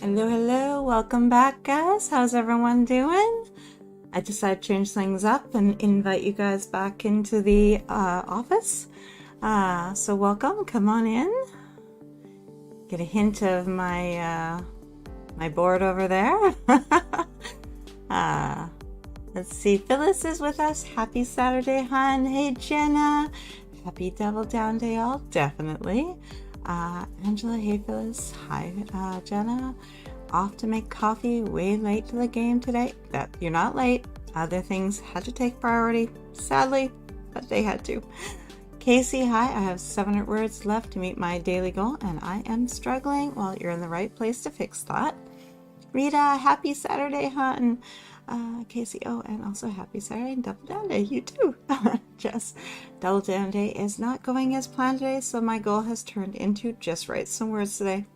Hello, hello. Welcome back, guys. How's everyone doing? I decided to change things up and invite you guys back into the office. So welcome. Come on in. Get a hint of my my board over there. Let's see. Phyllis is with us. Happy Saturday, hon. Hey, Jenna. Happy Double Down Day, all. Definitely. Angela, hey Phyllis, hi Jenna, off to make coffee, way late to the game today. That you're not late, other things had to take priority, sadly, but they had to. Casey, hi, I have 700 words left to meet my daily goal and I am struggling. Well, you're in the right place to fix that. Rita, happy Saturday, hon. Casey, oh, and also happy Saturday and Double Down Day, you too. Jess, Double Down Day is not going as planned today, so my goal has turned into just write some words today.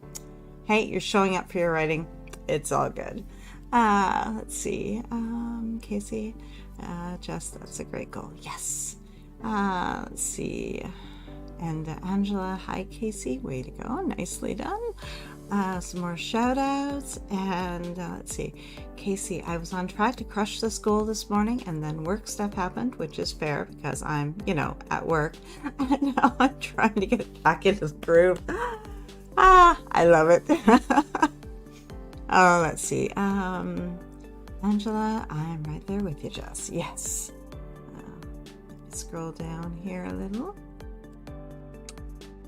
Hey, you're showing up for your writing. It's all good. Let's see. Casey, Jess, that's a great goal. Yes. Let's see. And Angela, hi Casey, way to go, nicely done. Some more shout outs, and let's see. Casey, I was on track to crush this goal this morning and then work stuff happened, which is fair because I'm, at work, and now I'm trying to get back into the groove. I love it. Oh, let's see. Angela, I'm right there with you, Jess. Yes. Scroll down here a little.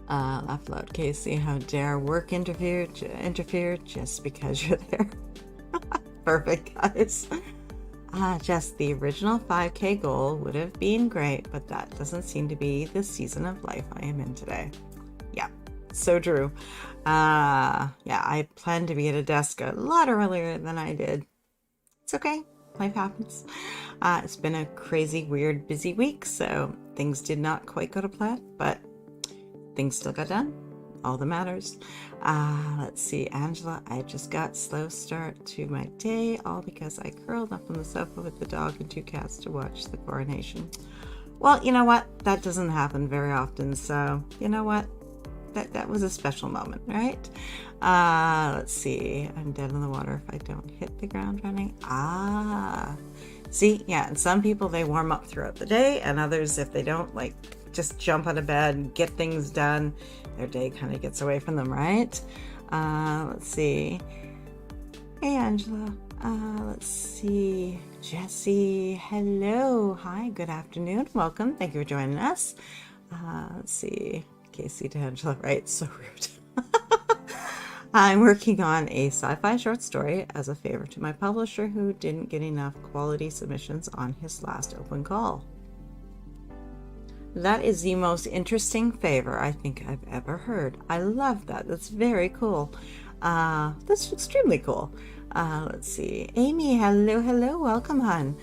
Laugh loud, Casey. How dare work interfere just because you're there. Perfect, guys. Just the original 5K goal would have been great, but that doesn't seem to be the season of life I am in today. Yeah, so true. Yeah, I planned to be at a desk a lot earlier than I did. It's okay. Life happens. It's been a crazy, weird, busy week, so things did not quite go to plan, but things still got done. All that matters. Let's see, Angela, I just got slow start to my day, all because I curled up on the sofa with the dog and 2 cats to watch the coronation. Well, you know what? That doesn't happen very often, so you know what? That was a special moment, right? Let's see. I'm dead in the water if I don't hit the ground running. See, yeah, and some people, they warm up throughout the day, and others, if they don't, just jump out of bed and get things done, their day kind of gets away from them, right? Let's see. Hey, Angela. Let's see. Jesse, hello. Hi, good afternoon. Welcome. Thank you for joining us. Let's see. Casey to Angela, right? So rude. I'm working on a sci-fi short story as a favor to my publisher who didn't get enough quality submissions on his last open call. That is the most interesting favor I think I've ever heard. I love that. That's very cool. That's extremely cool. Let's see. Amy, hello. Welcome, hon.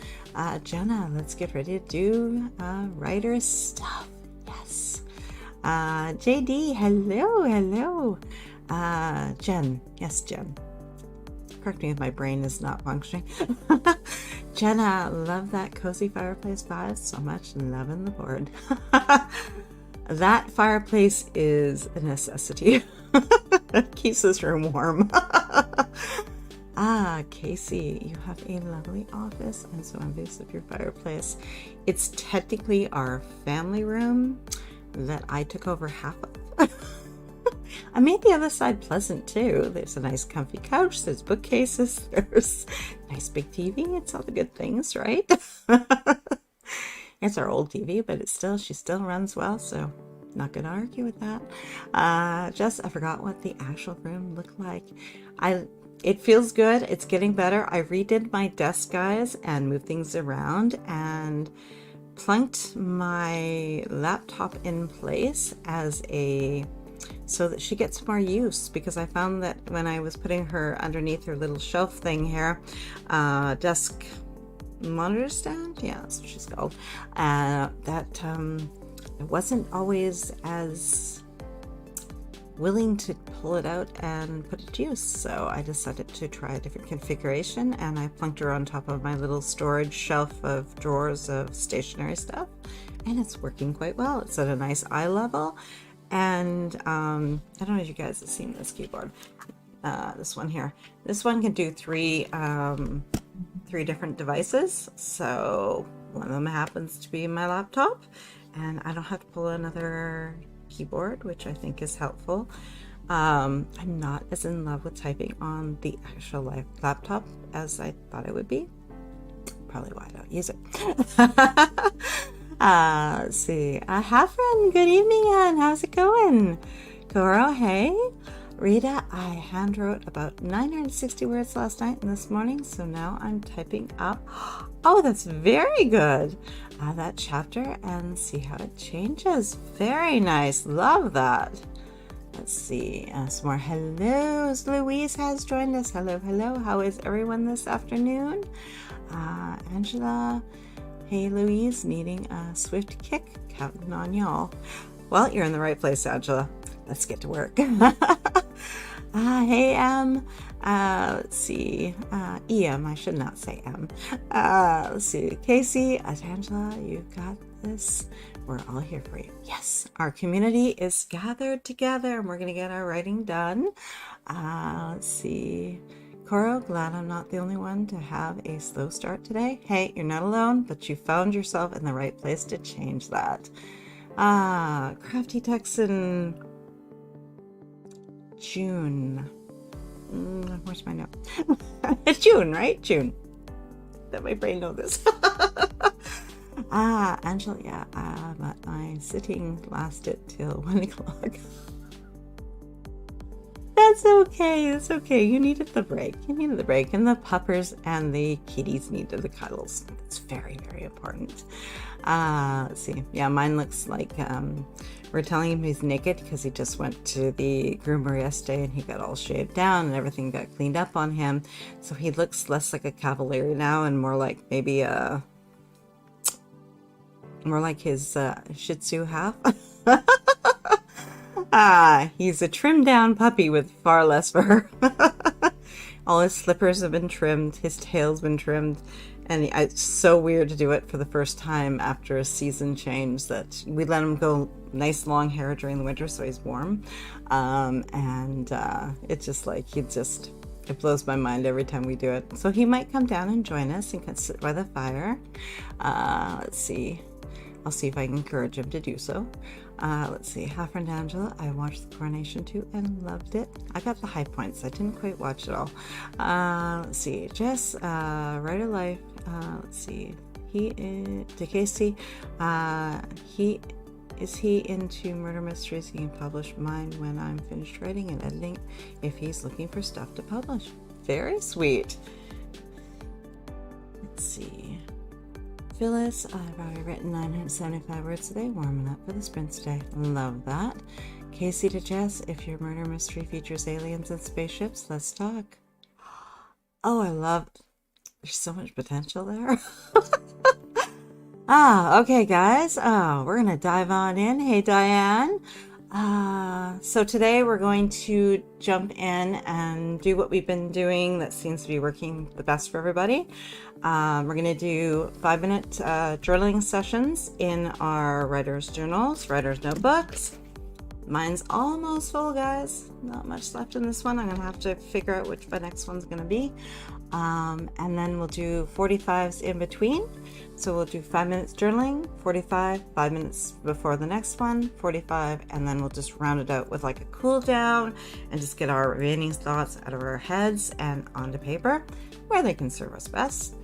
Jenna, let's get ready to do writer stuff. Yes. JD, hello. Jen. Yes, Jen. Correct me if my brain is not functioning. Jenna, love that cozy fireplace vibe so much. Loving the board. That fireplace is a necessity. It keeps this room warm. Casey, you have a lovely office. I'm so envious of your fireplace. It's technically our family room that I took over half of. I made the other side pleasant too. There's a nice comfy couch, there's bookcases, there's a nice big TV. It's all the good things, right? It's our old TV, but she still runs well, so not gonna argue with that. I forgot what the actual room looked like. It feels good, it's getting better. I redid my desk, guys, and moved things around and plunked my laptop in place so that she gets more use, because I found that when I was putting her underneath her little shelf thing here, desk monitor stand, yeah, that's what she's called, that I wasn't always as willing to pull it out and put it to use, so I decided to try a different configuration, and I plunked her on top of my little storage shelf of drawers of stationery stuff, and it's working quite well. It's at a nice eye level, and I don't know if you guys have seen this keyboard. this one here. This one can do three different devices. So one of them happens to be my laptop, and I don't have to pull another keyboard, which I think is helpful. I'm not as in love with typing on the actual laptop as I thought it would be. Probably why I don't use it. Let's see. Hafren, good evening, Anne. How's it going? Goro, hey. Rita, I hand wrote about 960 words last night and this morning, so now I'm typing up. Oh, that's very good. That chapter and see how it changes. Very nice. Love that. Let's see. Some more hellos. Louise has joined us. Hello, hello. How is everyone this afternoon? Angela. Hey, Louise, needing a swift kick. Counting on y'all. Well, you're in the right place, Angela. Let's get to work. Hey, Em. Let's see. EM, I should not say M. Let's see. Casey, Angela, you got this. We're all here for you. Yes, our community is gathered together and we're going to get our writing done. Let's see. Coro, glad I'm not the only one to have a slow start today. Hey, you're not alone, but you found yourself in the right place to change that. Crafty Texan. June. Where's my note? It's June, right? June. That my brain know this. Angela, yeah, but my sitting lasted till 1 o'clock. That's okay. It's okay. You needed the break. You needed the break. And the puppers and the kitties needed the cuddles. It's very, very important. Let's see. Yeah, mine looks like we're telling him he's naked because he just went to the groomer yesterday and he got all shaved down and everything got cleaned up on him. So he looks less like a cavalier now and more like maybe more like his Shih Tzu half. He's a trimmed down puppy with far less fur. All his slippers have been trimmed, his tail's been trimmed, and it's so weird to do it for the first time after a season change that we let him go nice long hair during the winter so he's warm. It's just like it blows my mind every time we do it. So he might come down and join us and can sit by the fire. Let's see. I'll see if I can encourage him to do so. Let's see. Half friend Angela, I watched the coronation too and loved it. I got the high points. I didn't quite watch it all. Let's see. Jess, writer life. Let's see. He is to Casey. He into murder mysteries. He can publish mine when I'm finished writing and editing. If he's looking for stuff to publish, very sweet. Let's see. Phyllis, I've already written 975 words today, warming up for the sprints today. Love that. Casey to Jess, if your murder mystery features aliens and spaceships, let's talk. Oh, I love, there's so much potential there. Okay, guys. We're going to dive on in. Hey, Diane. So today we're going to jump in and do what we've been doing that seems to be working the best for everybody. We're going to do 5-minute journaling sessions in our writer's journals, writer's notebooks. Mine's almost full, guys. Not much left in this one. I'm going to have to figure out which my next one's going to be. And then we'll do 45s in between. So we'll do 5 minutes journaling, 45, 5 minutes before the next one, 45, and then we'll just round it out with like a cool down and just get our remaining thoughts out of our heads and onto paper where they can serve us best.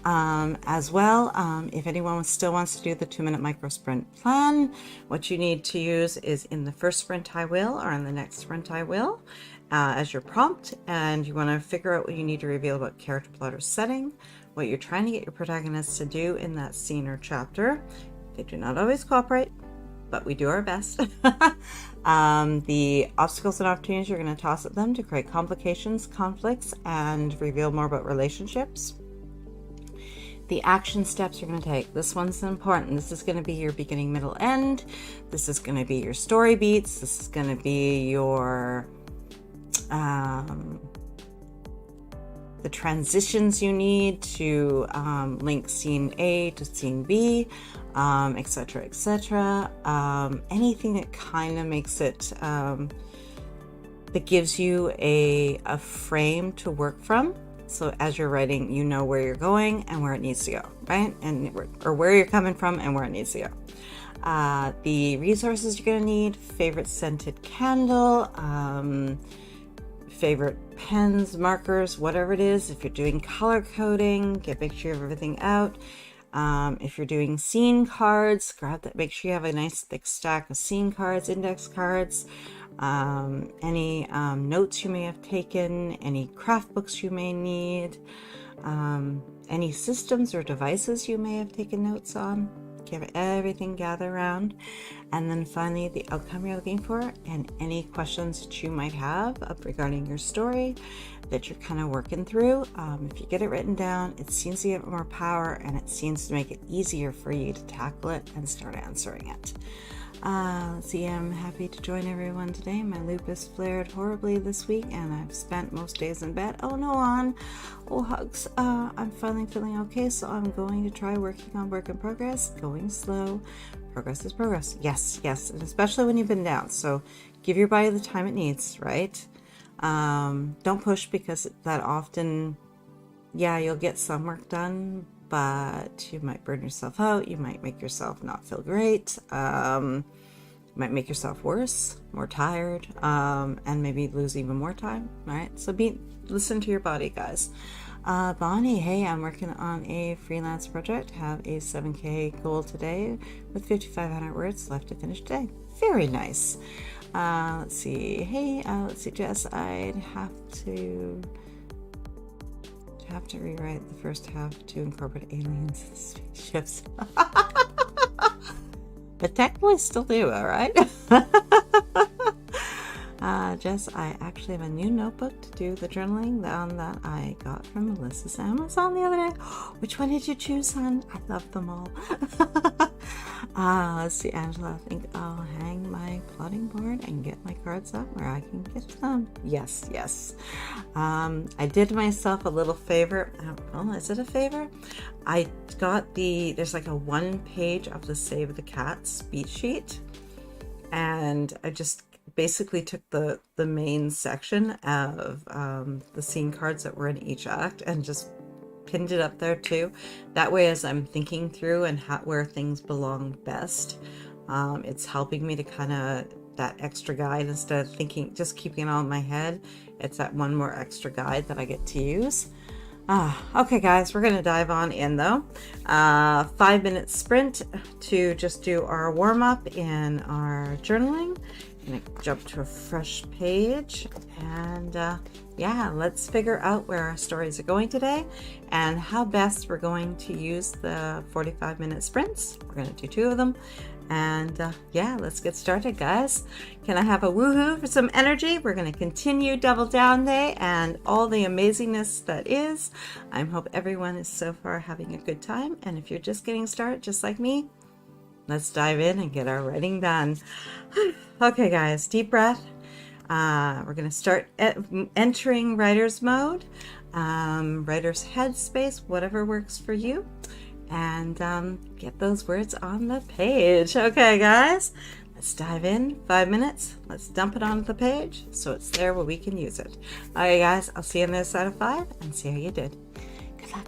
As well, if anyone still wants to do the 2-minute micro sprint plan, what you need to use is in the first sprint I will, or in the next sprint I will, as your prompt, and you want to figure out what you need to reveal about character, plot, or setting, what you're trying to get your protagonists to do in that scene or chapter. They do not always cooperate, but we do our best. The obstacles and opportunities you're going to toss at them to create complications, conflicts, and reveal more about relationships. The action steps you're going to take. This one's important. This is going to be your beginning, middle, end. This is going to be your story beats. This is going to be your the transitions you need to link scene A to scene B, etc., etc. Anything that kind of makes it that gives you a frame to work from. So as you're writing, you know where you're going and where it needs to go, right? Or where you're coming from and where it needs to go. The resources you're going to need: favorite scented candle, favorite pens, markers, whatever it is. If you're doing color coding, make sure you have everything out. If you're doing scene cards, grab that. Make sure you have a nice thick stack of scene cards, index cards. Any notes you may have taken, any craft books you may need, any systems or devices you may have taken notes on. Give everything gather around. And then finally, the outcome you're looking for and any questions that you might have regarding your story that you're kind of working through. If you get it written down, it seems to give it more power, and it seems to make it easier for you to tackle it and start answering it. Let's see, I'm happy to join everyone today. My lupus flared horribly this week, and I've spent most days in bed. Oh no, on. Oh, hugs. I'm finally feeling okay, so I'm going to try working on work in progress. Going slow. Progress is progress. Yes, and especially when you've been down. So give your body the time it needs, right? Don't push, because that often, yeah, you'll get some work done, but you might burn yourself out. You might make yourself not feel great. You might make yourself worse, more tired, and maybe lose even more time, right? So listen to your body, guys. Bonnie, hey, I'm working on a freelance project. Have a 7K goal today with 5,500 words left to finish today. Very nice. Let's see. Hey, let's see, Jess, I'd have to rewrite the first half to incorporate aliens and spaceships. But technically still do, all right? Jess, I actually have a new notebook to do the journaling that I got from Melissa's Amazon the other day. Which one did you choose, hon? I love them all. Let's see, Angela, I think I'll hang my plotting board and get my cards up where I can get them. Yes. I did myself a little favor. Well, is it a favor? I got there's like a 1 page of the Save the Cat speech sheet, and I just basically took the main section of the scene cards that were in each act and just pinned it up there too. That way, as I'm thinking through and where things belong best, it's helping me to kind of that extra guide instead of thinking, just keeping it all in my head. It's that one more extra guide that I get to use. Okay, guys, we're going to dive on in though. 5-minute sprint to just do our warm-up in our journaling. I'm going to jump to a fresh page, and yeah, let's figure out where our stories are going today and how best we're going to use the 45-minute sprints. We're going to do 2 of them, and yeah, let's get started, guys. Can I have a woohoo for some energy? We're going to continue Double Down Day and all the amazingness that is. I hope everyone is so far having a good time, and if you're just getting started, just like me, let's dive in and get our writing done. Okay, guys, deep breath. We're going to start entering writer's mode, writer's headspace, whatever works for you, and get those words on the page. Okay, guys, let's dive in. 5 minutes. Let's dump it onto the page so it's there where we can use it. Okay, guys, I'll see you on the other side of 5 and see how you did. Good luck.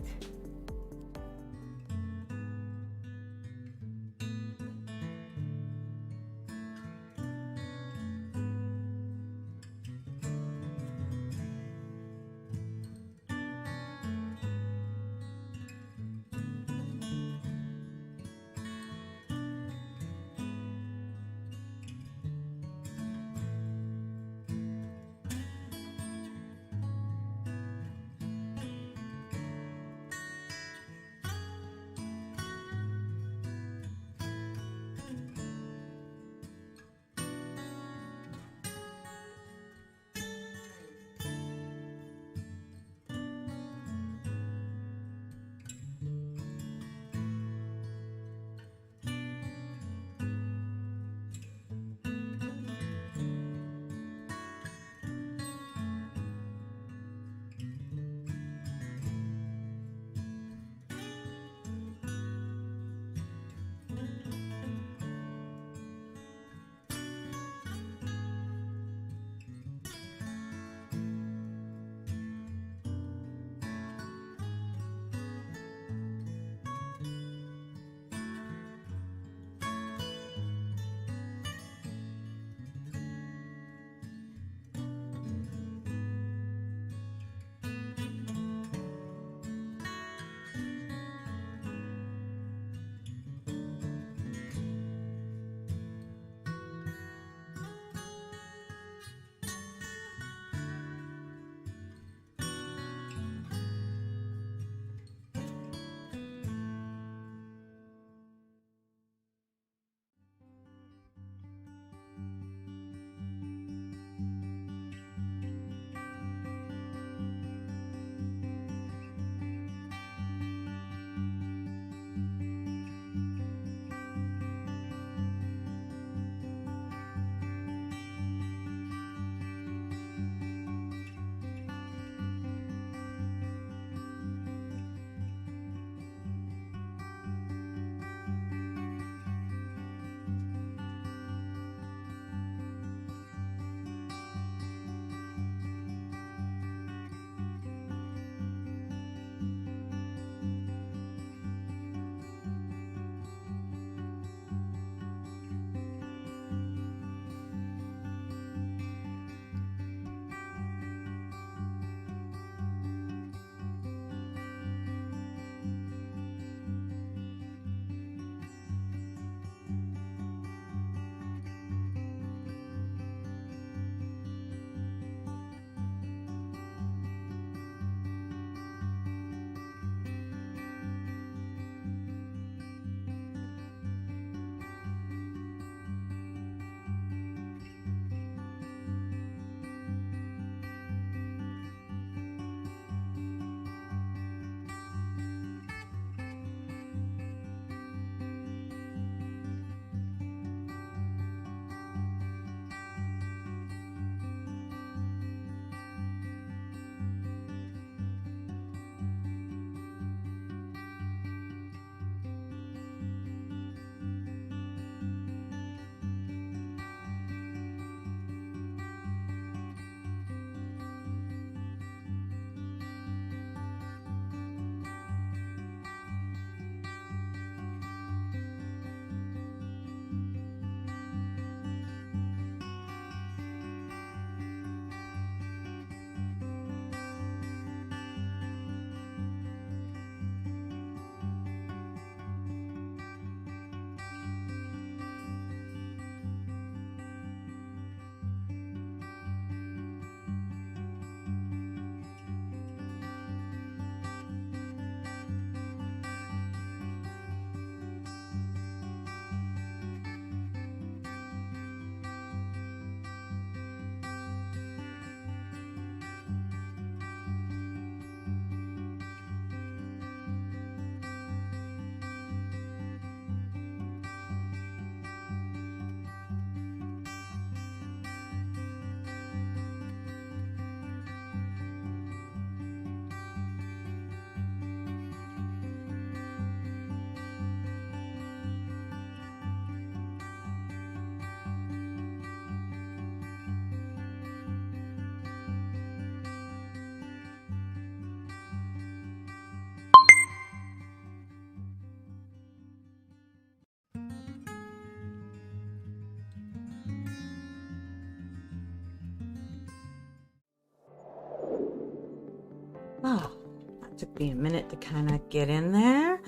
Be a minute to kind of get in there.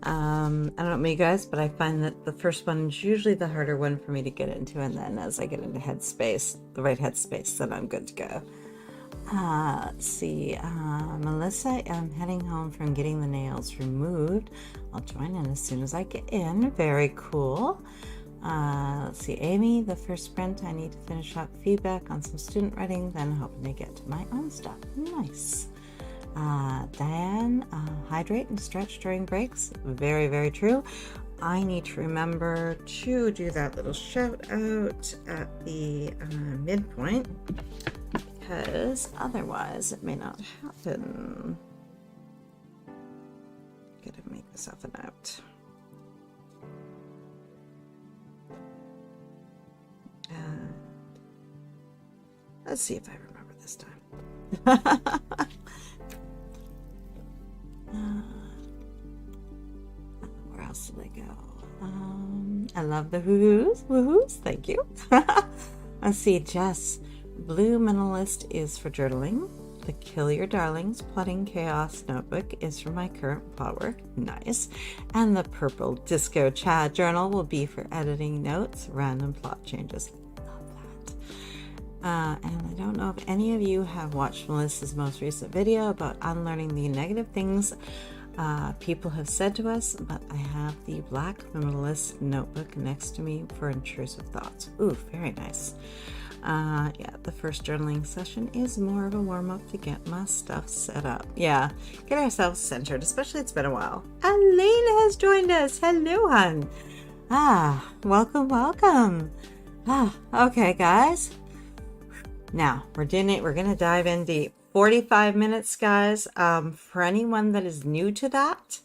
I don't know about you guys, but I find that the first one is usually the harder one for me to get into, and then as I get into headspace, the right headspace, then I'm good to go. Let's see, Melissa, I'm heading home from getting the nails removed. I'll join in as soon as I get in. Very cool. Let's see, Amy, the first sprint, I need to finish up feedback on some student writing, then hoping to get to my own stuff. Nice. Diane, hydrate and stretch during breaks. Very, very true. I need to remember to do that little shout out at the midpoint, because otherwise it may not happen. Gotta make myself a note. Let's see if I remember this time. Where else did I go? I love the woohoos. Woohoos, thank you. Let's see, Jess. Blue minimalist is for journaling. The Kill Your Darlings Plotting Chaos notebook is for my current plot work. Nice. And the purple disco Chad journal will be for editing notes, random plot changes. And I don't know if any of you have watched Melissa's most recent video about unlearning the negative things people have said to us, but I have the black minimalist notebook next to me for intrusive thoughts. Ooh, very nice. Yeah, the first journaling session is more of a warm-up to get my stuff set up. Yeah, get ourselves centered, especially it's been a while. Elena has joined us. Hello, hun. Welcome, welcome. Okay, guys. Now, we're doing it. We're going to dive in deep. 45 minutes, guys. For anyone that is new to that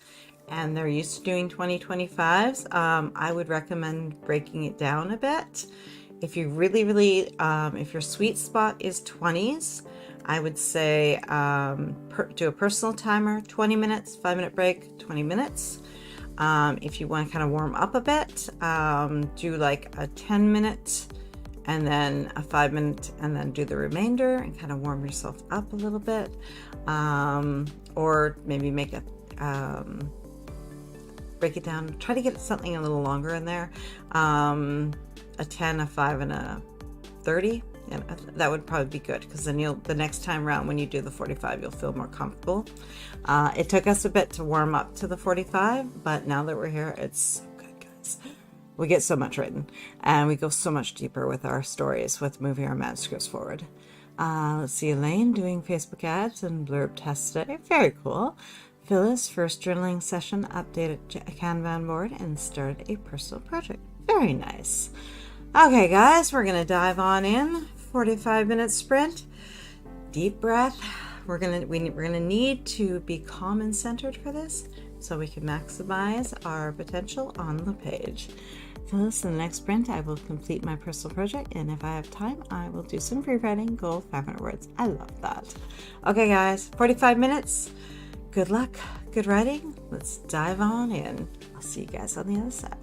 and they're used to doing 2025s, I would recommend breaking it down a bit. If you really, if your sweet spot is 20s, I would say do a personal timer, 20 minutes, 5-minute break, 20 minutes. If you want to kind of warm up a bit, do like a 10-minute and then a 5-minute, and then do the remainder and kind of warm yourself up a little bit. Or maybe make a, break it down, try to get something a little longer in there. A 10, a 5, and a 30. And that would probably be good, because then the next time around when you do the 45, you'll feel more comfortable. It took us a bit to warm up to the 45, but now that we're here, it's so good, guys. We get so much written, and we go so much deeper with our stories, with moving our manuscripts forward. Let's see, Elaine doing Facebook ads and blurb tests today. Very cool. Phyllis, first journaling session, updated Kanban board and started a personal project. Very nice. Okay, guys, we're gonna dive on in. 45-minute sprint. Deep breath. We're gonna need to be calm and centered for this, so we can maximize our potential on the page. Phyllis, in the next sprint, I will complete my personal project, and if I have time, I will do some free writing. Goal 500 words. I love that. Okay, guys, 45 minutes. Good luck, good writing. Let's dive on in. I'll see you guys on the other side.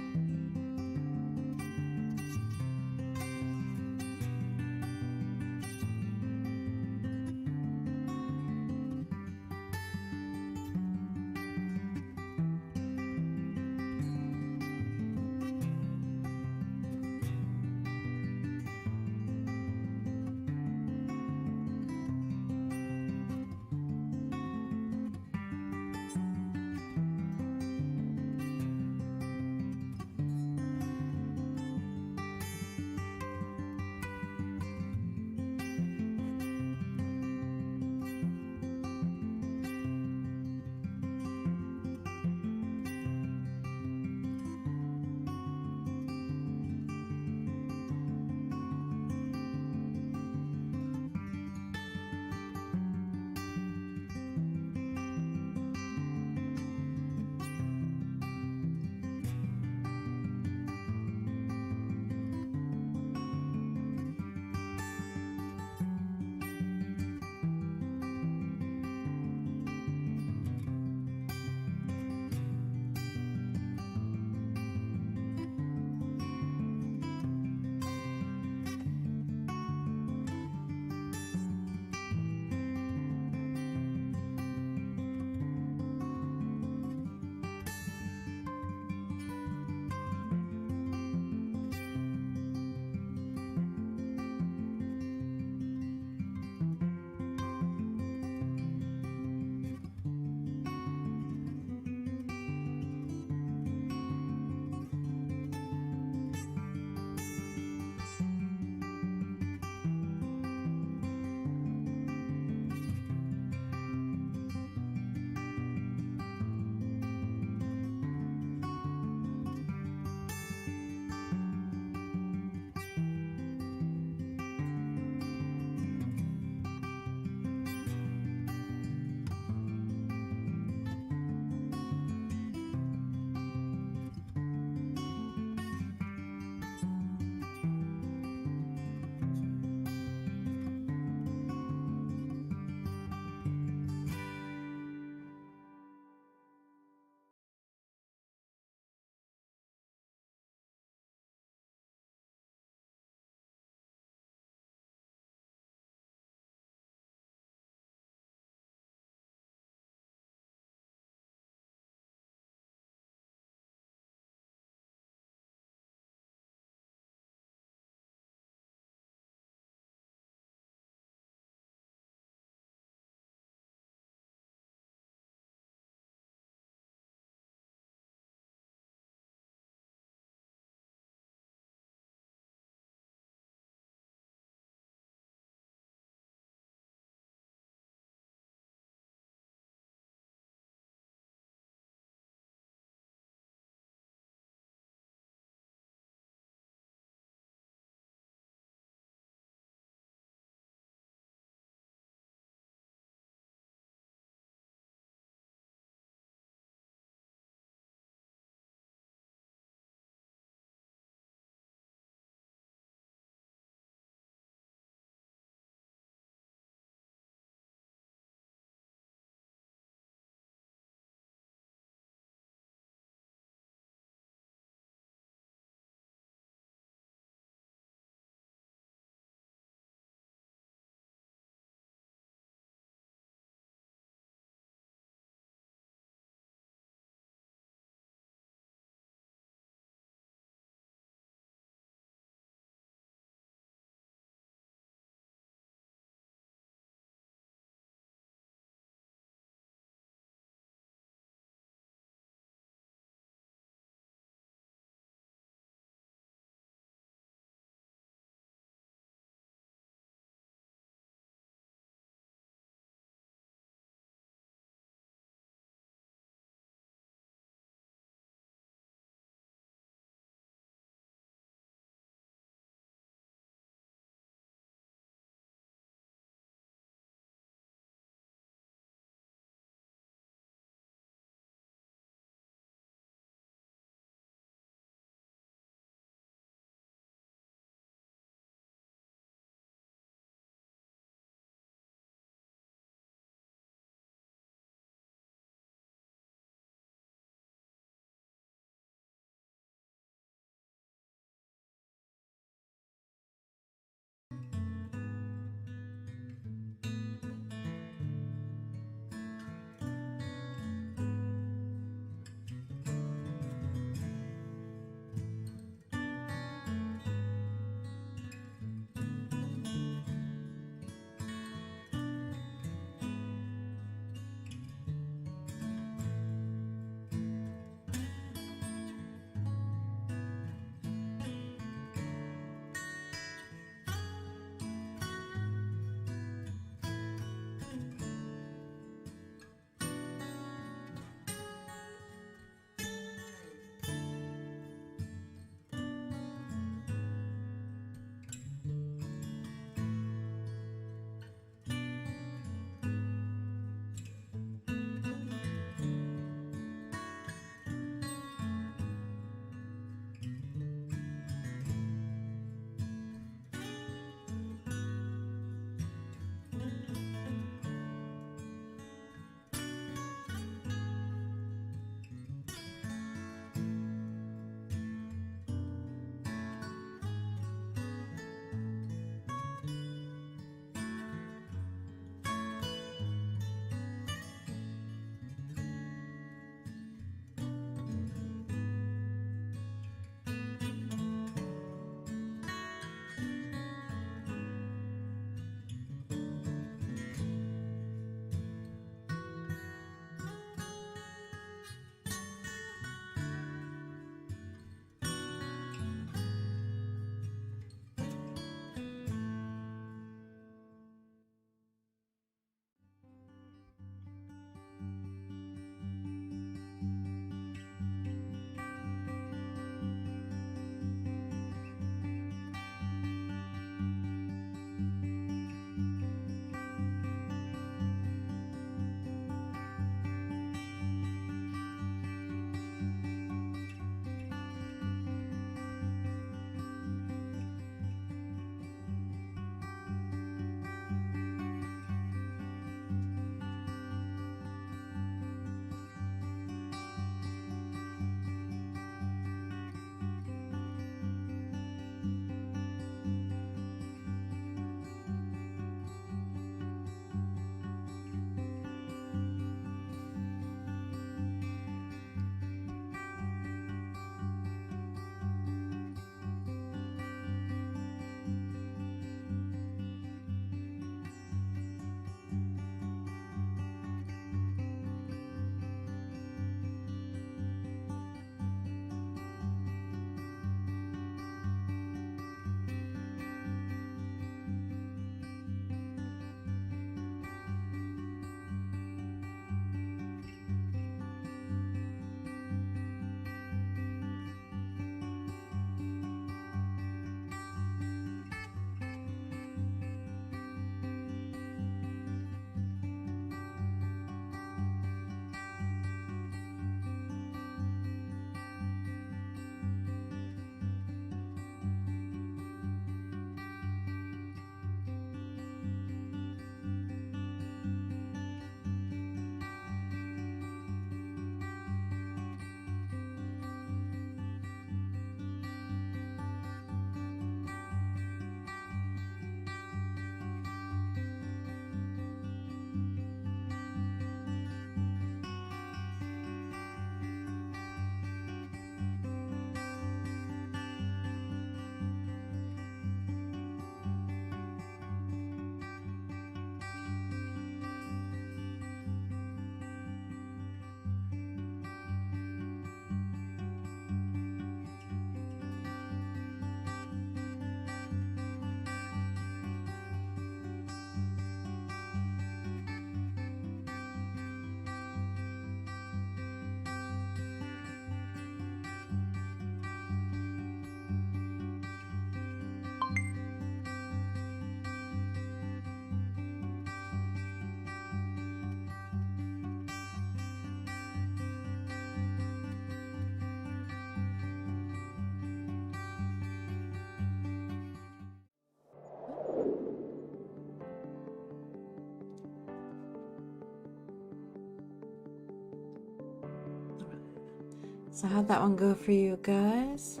So how'd that one go for you guys?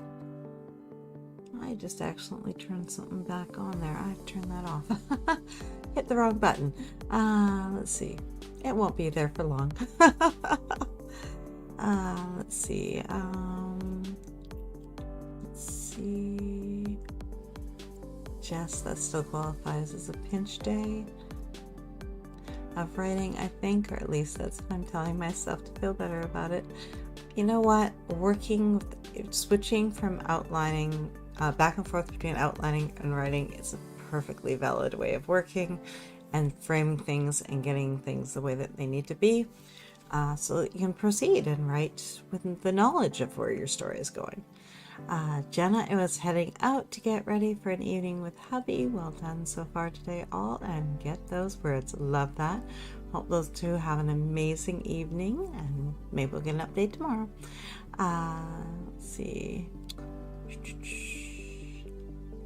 I just accidentally turned something back on there. I have to turn that off. Hit the wrong button. Let's see. It won't be there for long. Let's see. Jess, that still qualifies as a pinch day of writing, I think, or at least that's what I'm telling myself to feel better about it. You know what? Switching from outlining back and forth between outlining and writing is a perfectly valid way of working and framing things and getting things the way that they need to be, so that you can proceed and write with the knowledge of where your story is going. Jenna was heading out to get ready for an evening with hubby. Well done so far today, all, and get those words. Love that. Hope those two have an amazing evening, and maybe we'll get an update tomorrow. Let's see.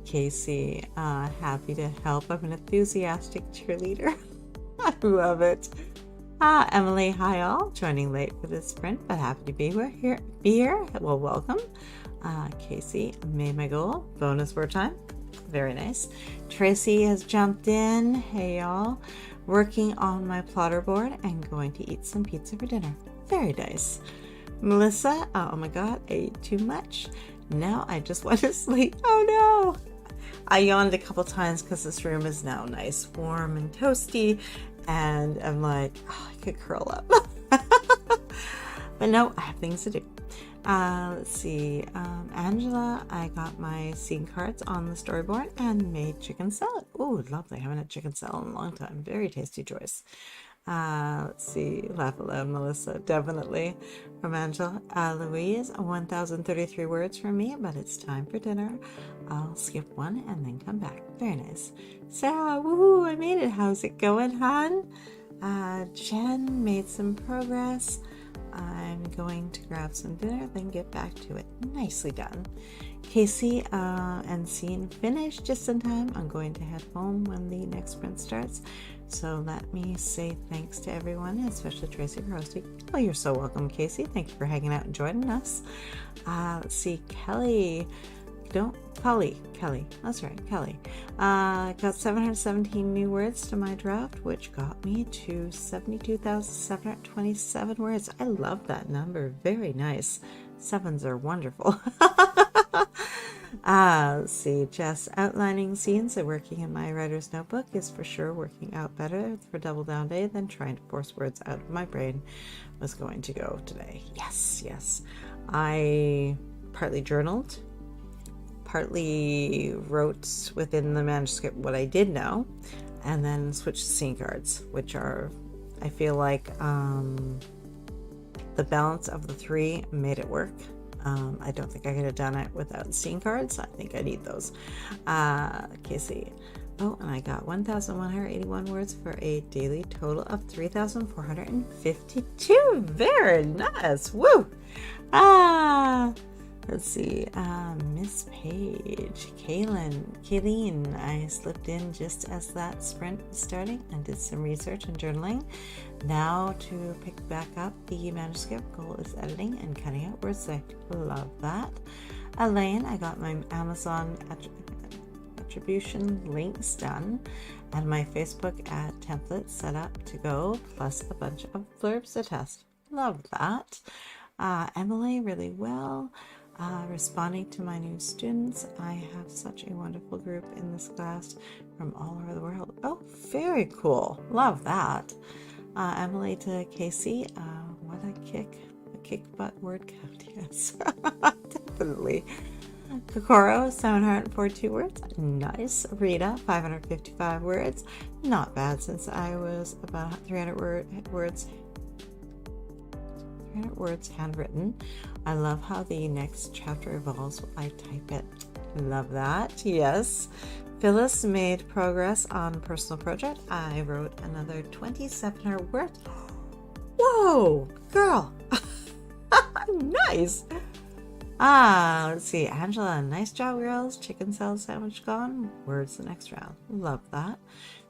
Casey, happy to help. I'm an enthusiastic cheerleader. I love it. Emily, hi all. Joining late for this sprint, but happy to be here. Well, welcome. Casey, made my goal. Bonus word time. Very nice. Tracy has jumped in. Hey y'all. Working on my plotter board and going to eat some pizza for dinner. Very nice. Melissa, oh my god, I ate too much. Now I just want to sleep. Oh no. I yawned a couple times because this room is now nice, warm, and toasty. And I'm like, oh, I could curl up. But no, I have things to do. Let's see. Angela, I got my scene cards on the storyboard and made chicken salad. Oh, lovely. I haven't had chicken salad in a long time. Very tasty choice. Let's see. Laugh aloud, Melissa. Definitely. From Angela. Louise, 1,033 words from me, but it's time for dinner. I'll skip one and then come back. Very nice. Sarah, woohoo, I made it. How's it going, hon? Jen made some progress. I'm going to grab some dinner, then get back to it. Nicely done. Casey and scene finished just in time. I'm going to head home when the next sprint starts. So let me say thanks to everyone, especially Tracy for hosting. Oh, you're so welcome, Casey. Thank you for hanging out and joining us. Let's see, Kelly. Kelly. That's right, Kelly. Got 717 new words to my draft, which got me to 72,727 words. I love that number. Very nice. Sevens are wonderful. Let's see, Jess, outlining scenes and working in my writer's notebook is for sure working out better for Double Down Day than trying to force words out of my brain was going to go today. Yes. I partly journaled, partly wrote within the manuscript what I did know, and then switched to scene cards, which are, I feel like, the balance of the three made it work. I don't think I could have done it without scene cards. I think I need those. Casey. Oh, and I got 1,181 words for a daily total of 3,452. Very nice. Woo! Let's see. Miss Page. Kayleen. I slipped in just as that sprint was starting and did some research and journaling. Now to pick back up the manuscript. Goal is editing and cutting out words. I love that. Elaine, I got my Amazon attribution links done and my Facebook ad template set up to go, plus a bunch of blurbs to test. Love that. Emily, really well. Responding to my new students. I have such a wonderful group in this class from all over the world. Oh, very cool. Love that. Emily to Casey. What a kick butt word count. Yes, definitely. Kokoro, 742 words. Nice. Rita, 555 words. Not bad since I was about 300 words handwritten. I love how the next chapter evolves while I type it. Love that. Yes. Phyllis made progress on personal project. I wrote another 2,700 words. Whoa, girl. Nice. Let's see. Angela, nice job, girls. Chicken salad sandwich gone. Words the next round. Love that.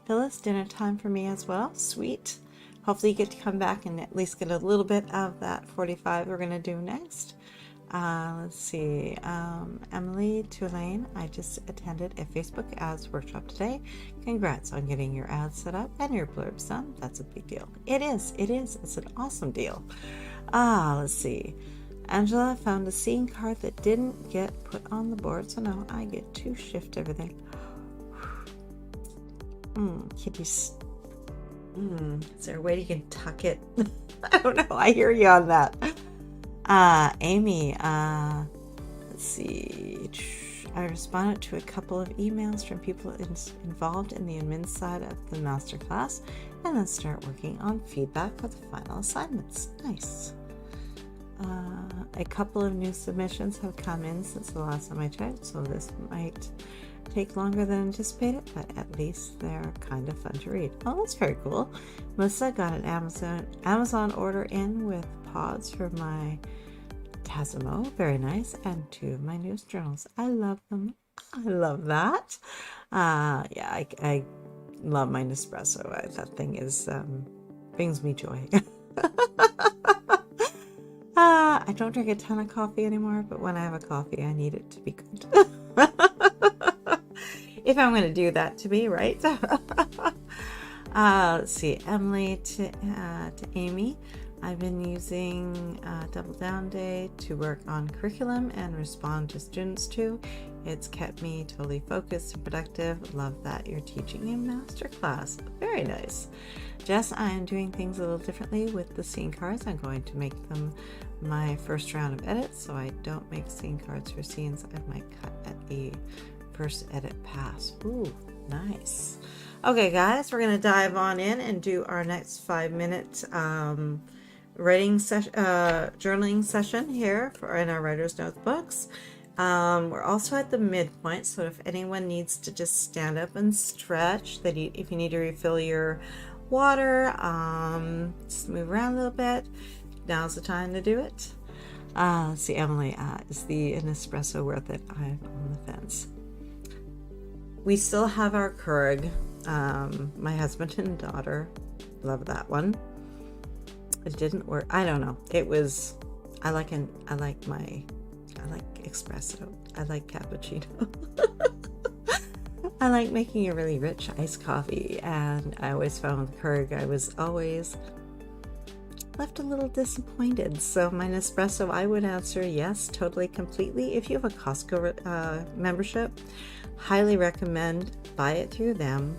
Phyllis, dinner time for me as well. Sweet. Hopefully you get to come back and at least get a little bit of that 45 we're going to do next. Let's see. Emily Tulane, I just attended a Facebook ads workshop today. Congrats on getting your ads set up and your blurbs done. That's a big deal. It is. It's an awesome deal. Let's see. Angela found a scene card that didn't get put on the board, so now I get to shift everything. Could you... is there a way you can tuck it? I don't know. I hear you on that. Amy, let's see. I responded to a couple of emails from people involved in the admin side of the masterclass, and then start working on feedback for the final assignments. Nice. A couple of new submissions have come in since the last time I checked, so this might take longer than anticipated, but at least they're kind of fun to read. Oh, that's very cool. Melissa got an Amazon order in with pods for my Tasmo, very nice, and 2 of my news journals. I love them. I love that. Yeah, I love my Nespresso. That thing is brings me joy. I don't drink a ton of coffee anymore, but when I have a coffee, I need it to be good. If I'm going to do that to be right. Let's see, Emily to Amy. I've been using Double Down Day to work on curriculum and respond to students too. It's kept me totally focused and productive. Love that you're teaching a masterclass. Very nice. Jess, I am doing things a little differently with the scene cards. I'm going to make them my first round of edits, so I don't make scene cards for scenes I might cut at the first edit pass. Ooh, nice. Okay, guys, we're going to dive on in and do our next 5-minute writing session, journaling session here in our writer's notebooks. We're also at the midpoint, so if anyone needs to just stand up and stretch, if you need to refill your water, just move around a little bit, now's the time to do it. Let's see, Emily, is the Nespresso worth it? I'm on the fence. We still have our Keurig. My husband and daughter love that one. It didn't work. I don't know. It was. I like espresso. I like cappuccino. I like making a really rich iced coffee, and I always found with Keurig I was always left a little disappointed. So my Nespresso, I would answer yes, totally, completely. If you have a Costco membership, highly recommend buy it through them.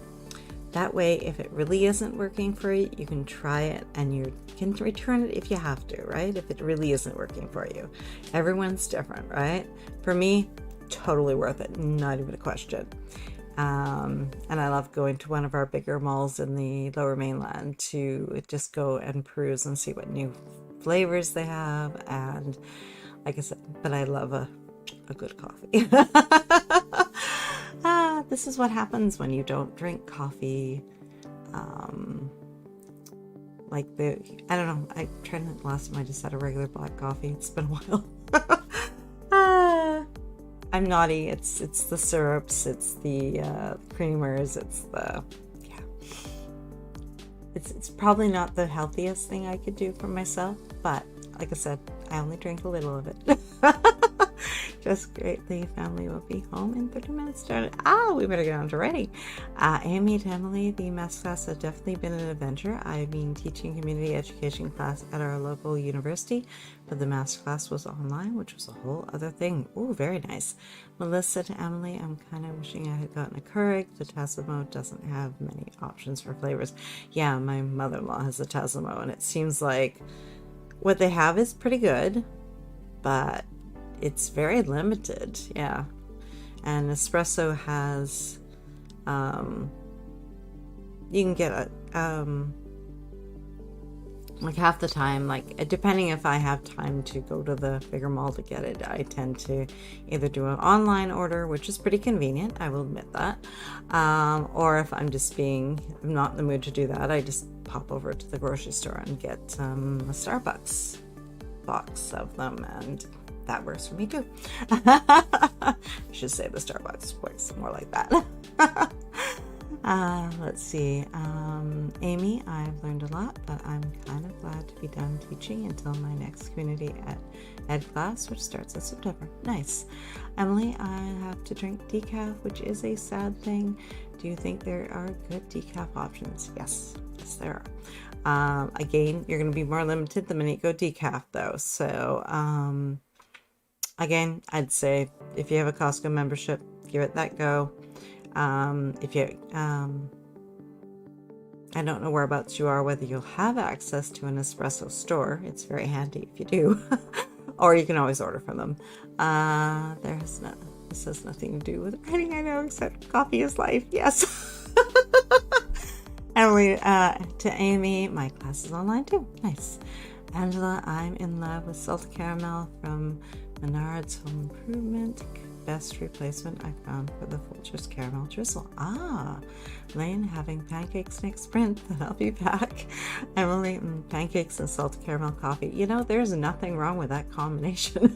That way, if it really isn't working for you, you can try it and you can return it if you have to, right? If it really isn't working for you. Everyone's different, right? For me, totally worth it. Not even a question. And I love going to one of our bigger malls in the Lower Mainland to just go and peruse and see what new flavors they have. And like I said, but I love a good coffee. This is what happens when you don't drink coffee. I don't know. I tried it last time. I just had a regular black coffee. It's been a while. I'm naughty. It's the syrups. It's the creamers. It's probably not the healthiest thing I could do for myself, but like I said, I only drink a little of it. Just great. The family will be home in 30 minutes. We better get on to writing. Amy to Emily, the masterclass has definitely been an adventure. I've been teaching community education class at our local university, but the masterclass was online, which was a whole other thing. Ooh, very nice. Melissa to Emily, I'm kind of wishing I had gotten a Keurig. The Tasmo doesn't have many options for flavors. Yeah, my mother-in-law has a Tasmo, and it seems like what they have is pretty good, but it's very limited. Yeah. And espresso has you can get like half the time, like depending if I have time to go to the bigger mall to get it, I tend to either do an online order, which is pretty convenient, I will admit that, or if I'm not in the mood to do that, I just pop over to the grocery store and get a Starbucks box of them, and that works for me too. I should say the Starbucks works more like that. Let's see. Amy, I've learned a lot, but I'm kind of glad to be done teaching until my next community ed class, which starts in September. Nice. Emily, I have to drink decaf, which is a sad thing. Do you think there are good decaf options? Yes, there are. Again, you're going to be more limited the minute you go decaf, though. So, again, I'd say if you have a Costco membership, give it that go. If you, I don't know whereabouts you are, whether you'll have access to an espresso store. It's very handy if you do, or you can always order from them. This has nothing to do with writing, I know, except coffee is life. Yes. Emily, to Amy, my class is online too. Nice. Angela, I'm in love with salted caramel from Menard's Home Improvement. Best replacement I found for the Folgers caramel drizzle. Lane, having pancakes next sprint, then I'll be back. Emily, pancakes and salted caramel coffee. You know, there's nothing wrong with that combination.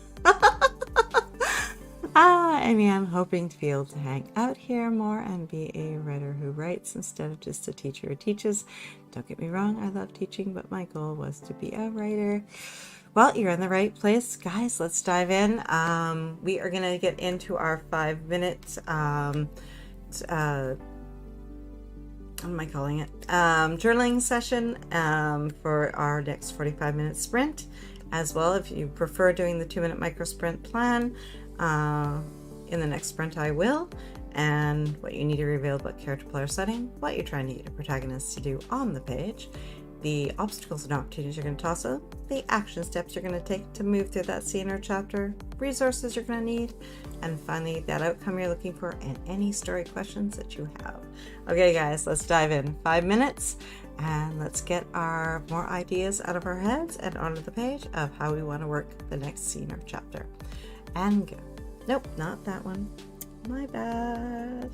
Amy, I'm hoping to be able to hang out here more and be a writer who writes instead of just a teacher who teaches. Don't get me wrong, I love teaching, but my goal was to be a writer. Well, you're in the right place, guys. Let's dive in. We are going to get into our 5-minute, what am I calling it? Journaling session for our next 45-minute sprint. As well, if you prefer doing the 2-minute micro sprint plan, in the next sprint I will. And what you need to reveal about character player setting, what you're trying to get your protagonist to do on the page, the obstacles and opportunities you're going to toss out, the action steps you're going to take to move through that scene or chapter, resources you're going to need, and finally that outcome you're looking for and any story questions that you have. Okay guys, let's dive in. 5 minutes and let's get our more ideas out of our heads and onto the page of how we want to work the next scene or chapter. And go. Nope, not that one. My bad.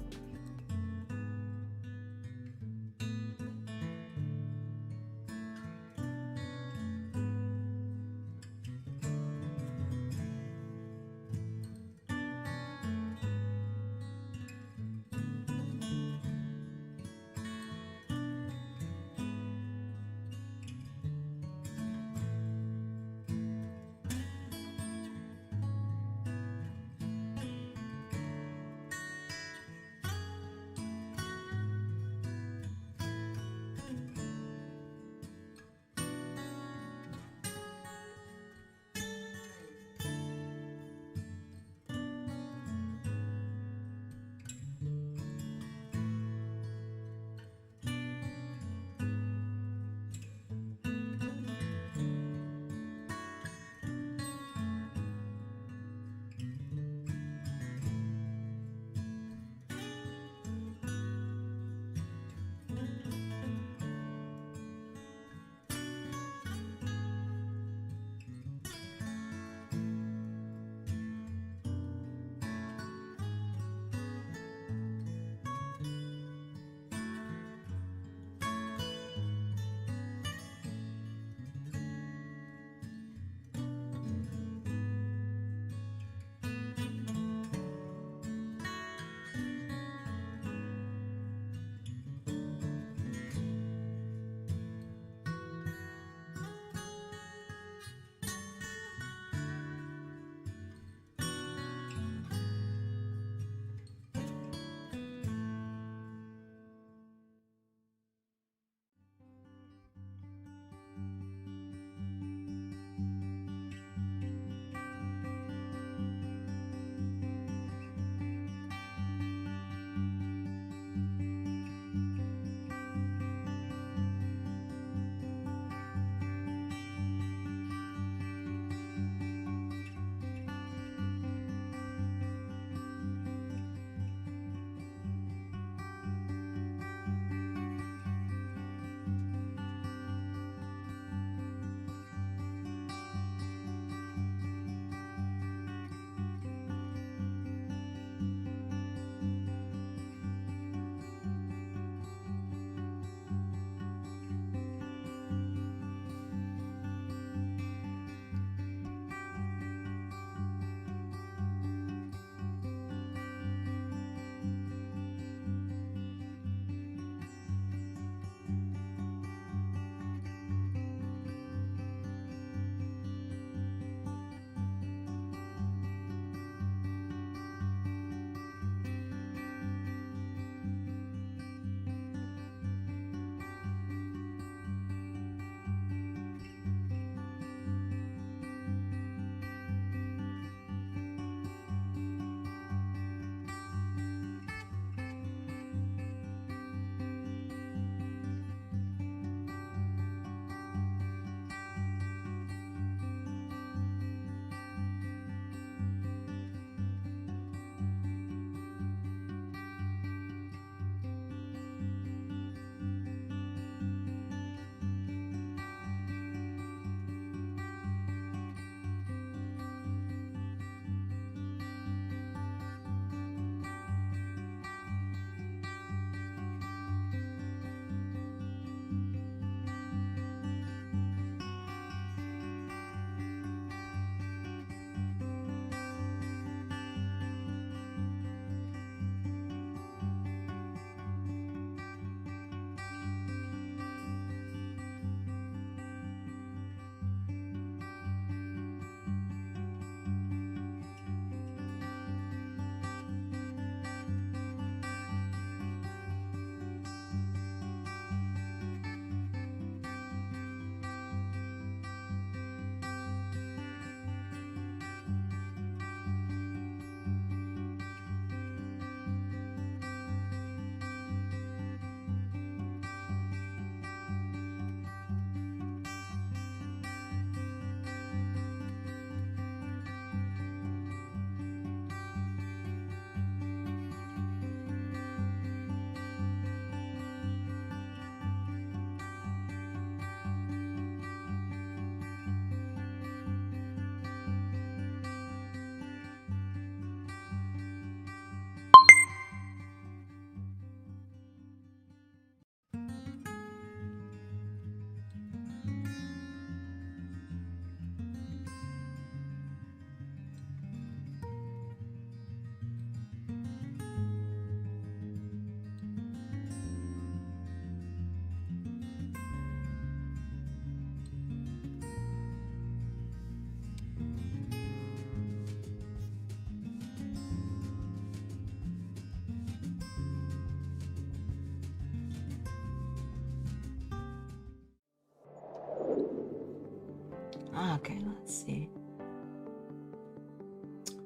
Okay, let's see.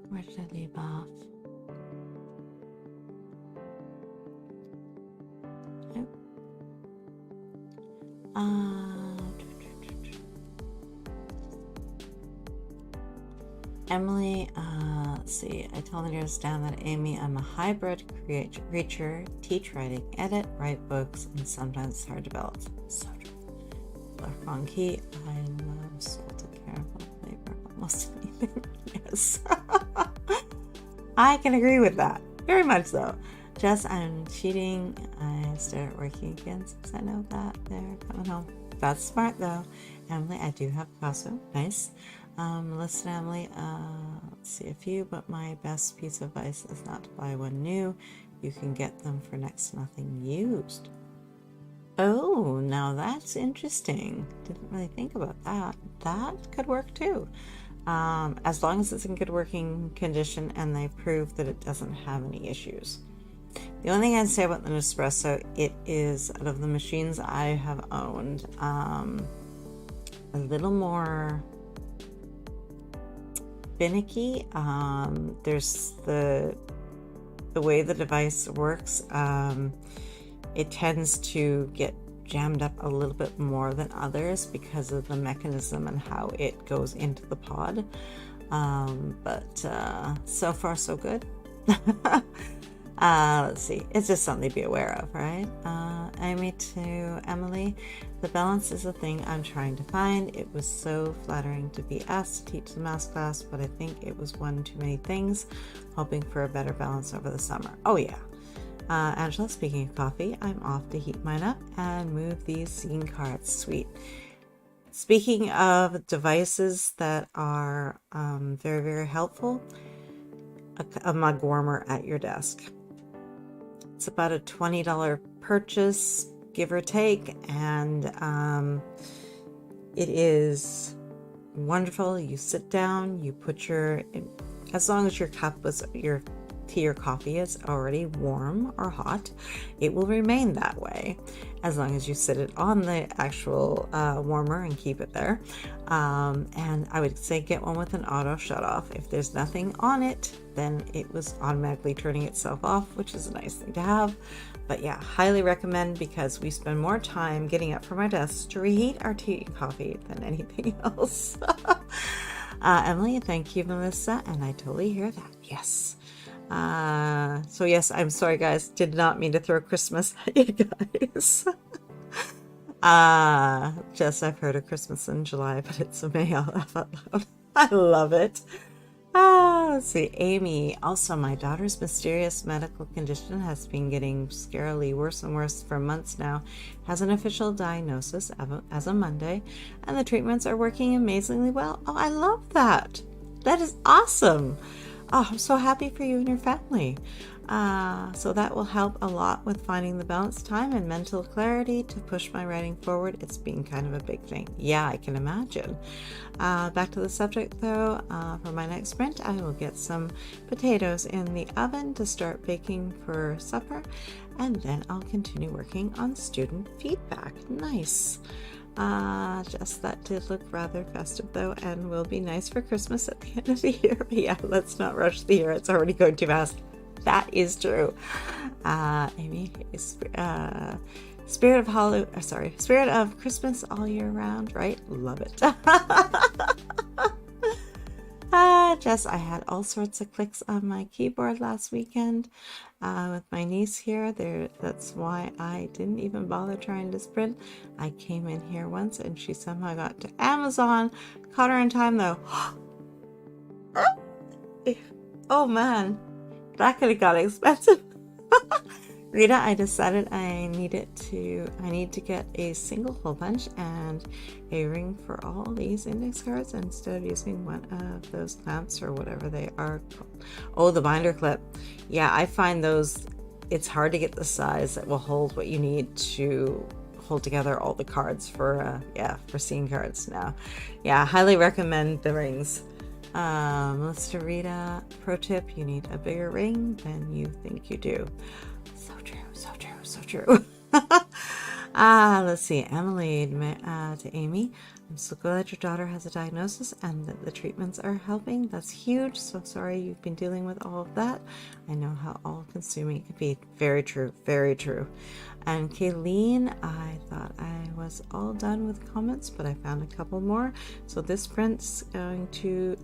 Where did I leave off? Emily, let's see. I totally understand that, Amy. I'm a hybrid creature, teach, writing, edit, write books, and sometimes it's hard to balance. So true. Wrong key. I love salted caramel flavor almost anything. Yes. I can agree with that. Very much so. Jess, I'm cheating. I started working again since I know that they're coming home. That's smart though. Emily, I do have Picasso. Nice. Listen, Emily, let's see a few, but my best piece of advice is not to buy one new. You can get them for next to nothing used. Oh, now that's interesting. Didn't really think about that. That could work too. As long as it's in good working condition and they prove that it doesn't have any issues. The only thing I'd say about the Nespresso, it is, out of the machines I have owned, a little more finicky. There's the way the device works, it tends to get jammed up a little bit more than others because of the mechanism and how it goes into the pod. But so far so good. Let's see, it's just something to be aware of, right? Amy to Emily, the balance is a thing I'm trying to find. It was so flattering to be asked to teach the math class, but I think it was one too many things, hoping for a better balance over the summer. Oh yeah. Angela, speaking of coffee, I'm off to heat mine up and move these scene cards. Sweet. Speaking of devices that are very, very helpful, a mug warmer at your desk. It's about a $20 purchase, give or take, and it is wonderful. You sit down, you put as long as your cup was your tea or coffee is already warm or hot, it will remain that way as long as you sit it on the actual warmer and keep it there. And I would say get one with an auto shut off. If there's nothing on it, then it was automatically turning itself off, which is a nice thing to have. But yeah, highly recommend, because we spend more time getting up from our desks to reheat our tea and coffee than anything else. Emily, thank you, Melissa, and I totally hear that. Yes. So yes, I'm sorry guys, did not mean to throw Christmas at you guys. Jess, I've heard of Christmas in July, but it's a May. I'll laugh out loud. I love it. Let's see, Amy, also my daughter's mysterious medical condition has been getting scarily worse and worse for months now, has an official diagnosis as of Monday, and the treatments are working amazingly well. Oh, I love that. That is awesome. Oh, I'm so happy for you and your family. So that will help a lot with finding the balance time and mental clarity to push my writing forward. It's been kind of a big thing. Yeah, I can imagine. Back to the subject though, for my next sprint, I will get some potatoes in the oven to start baking for supper, and then I'll continue working on student feedback. Nice. Just that did look rather festive though, and will be nice for Christmas at the end of the year. But yeah, let's not rush the year. It's already going too fast. That is true. Amy, spirit of Christmas all year round, right? Love it. Jess, I had all sorts of clicks on my keyboard last weekend with my niece here. That's why I didn't even bother trying to sprint. I came in here once and she somehow got to Amazon. Caught her in time though. Oh man, that could have got expensive. Rita, I decided I need to get a single hole punch and a ring for all these index cards instead of using one of those clamps or whatever they are called. Oh, the binder clip. Yeah, I find those, it's hard to get the size that will hold what you need to hold together all the cards for scene cards now. Yeah, highly recommend the rings. Melissa, Rita, pro tip, you need a bigger ring than you think you do. So true, so true, so true. Let's see, Emily to Amy. I'm so glad your daughter has a diagnosis and that the treatments are helping. That's huge. So sorry you've been dealing with all of that. I know how all-consuming it can be. Very true, very true. And Kayleen, I thought I was all done with comments, but I found a couple more. So this sprint's going to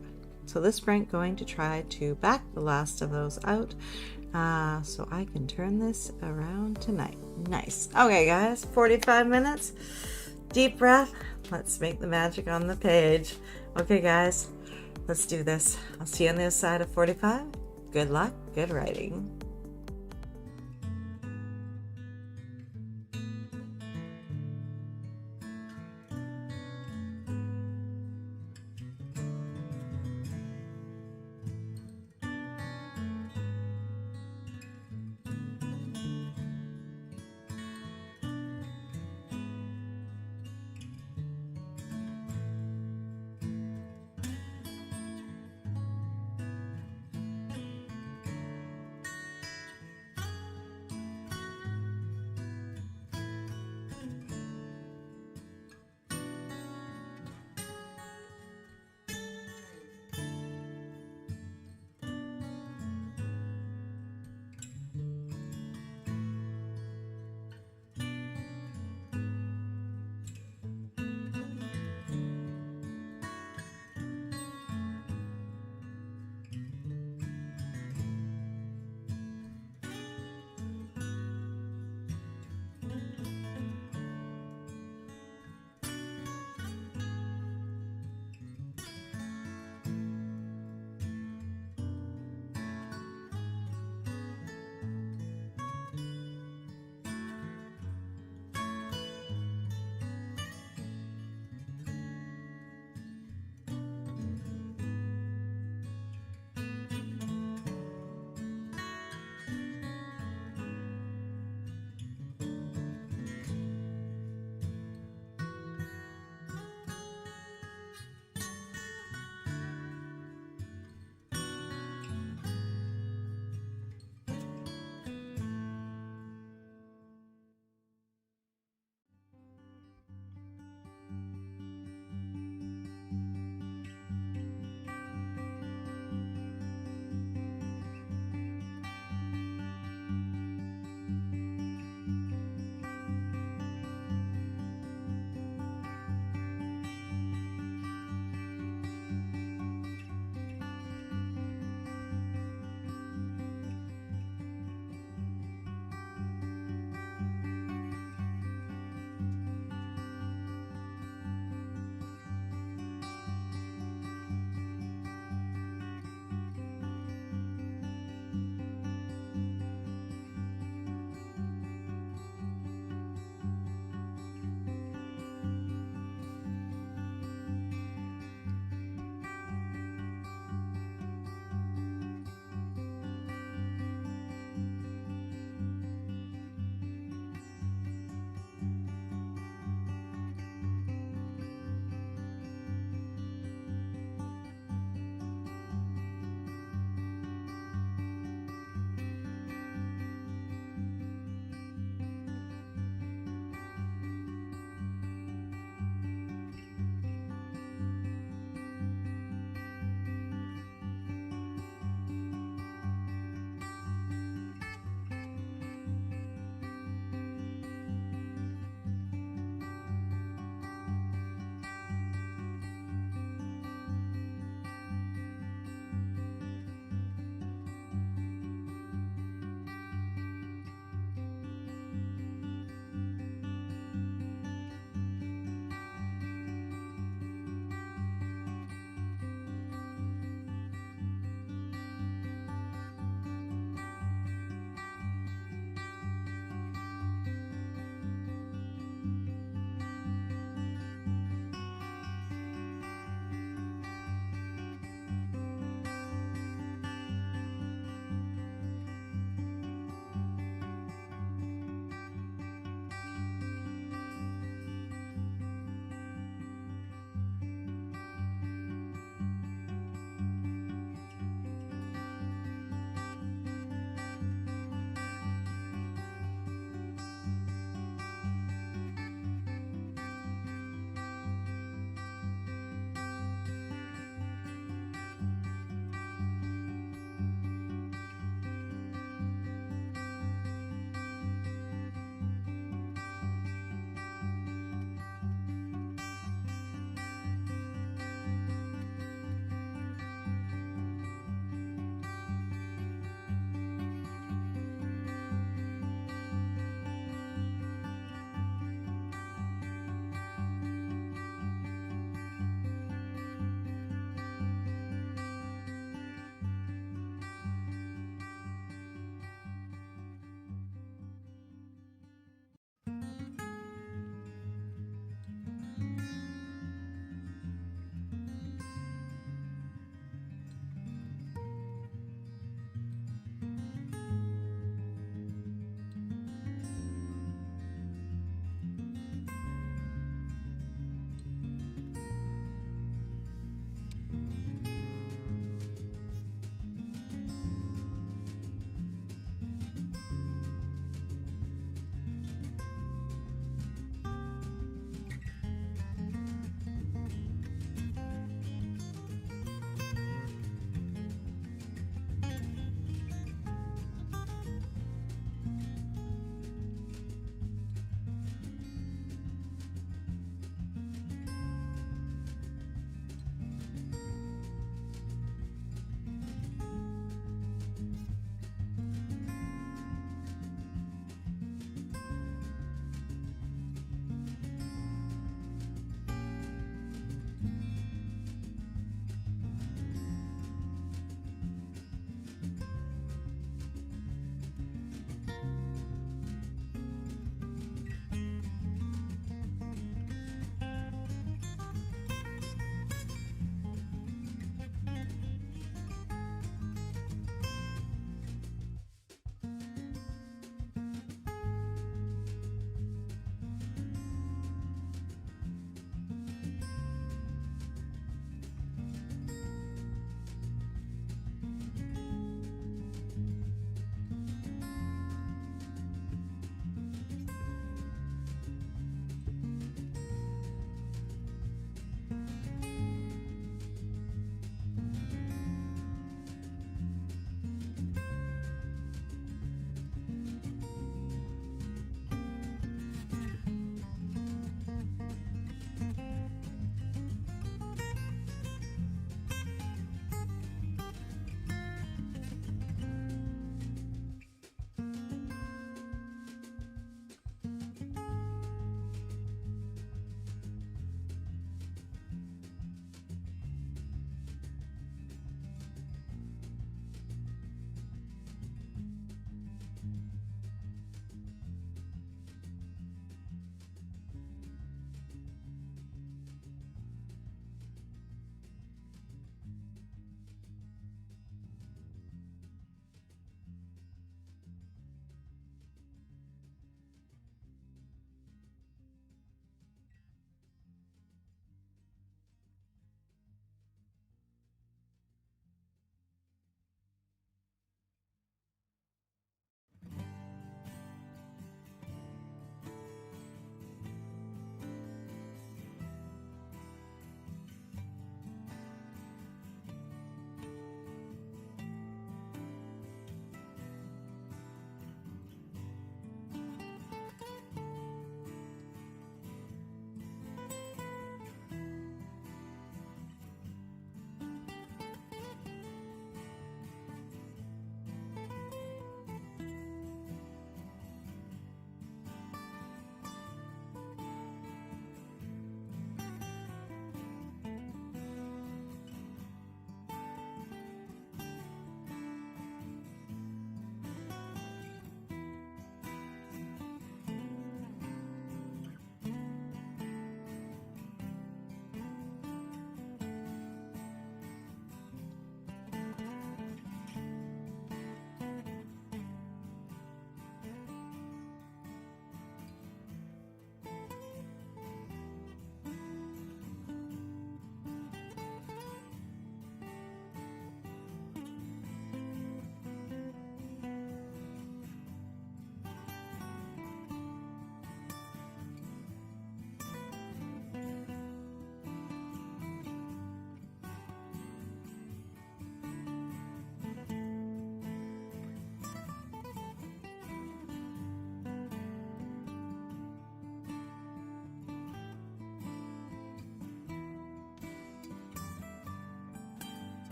try to back the last of those out, so I can turn this around tonight. Nice. Okay, guys, 45 minutes. Deep breath. Let's make the magic on the page. Okay, guys, let's do this. I'll see you on the other side of 45. Good luck. Good writing.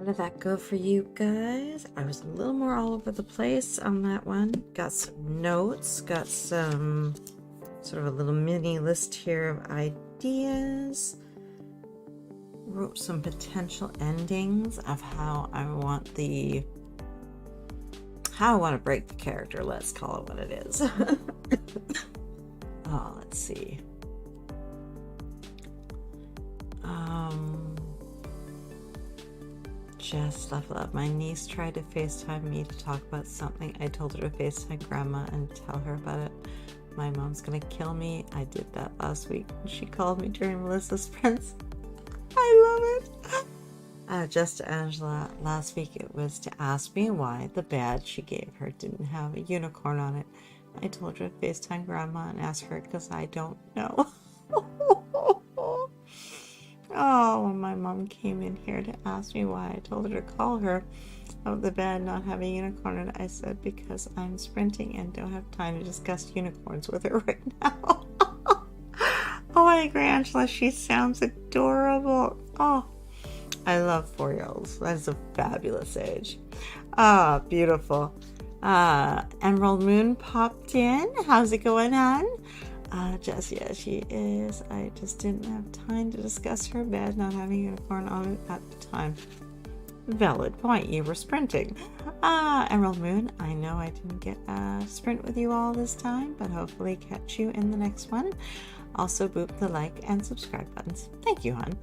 How did that go for you guys? I was a little more all over the place on that one. Got some notes, got some sort of a little mini list here of ideas. Wrote some potential endings of how I want to break the character. Let's call it what it is. Oh, let's see. Just level up. My niece tried to FaceTime me to talk about something. I told her to FaceTime Grandma and tell her about it. My mom's gonna kill me. I did that last week. She called me during Melissa's Prince. I love it. Just to Angela, last week it was to ask me why the badge she gave her didn't have a unicorn on it. I told her to FaceTime Grandma and ask her because I don't know. Oh, when my mom came in here to ask me why, I told her to call her about the bed not having a unicorn, and I said because I'm sprinting and don't have time to discuss unicorns with her right now. Oh, I agree, Angela. She sounds adorable. Oh, I love 4-year-olds. That is a fabulous age. Ah, beautiful. Emerald Moon popped in. How's it going on? Jess, yeah, she is. I just didn't have time to discuss her bed not having a unicorn on it at the time. Valid point. You were sprinting. Emerald Moon, I know I didn't get a sprint with you all this time, but hopefully catch you in the next one. Also, boop the like and subscribe buttons. Thank you, hon.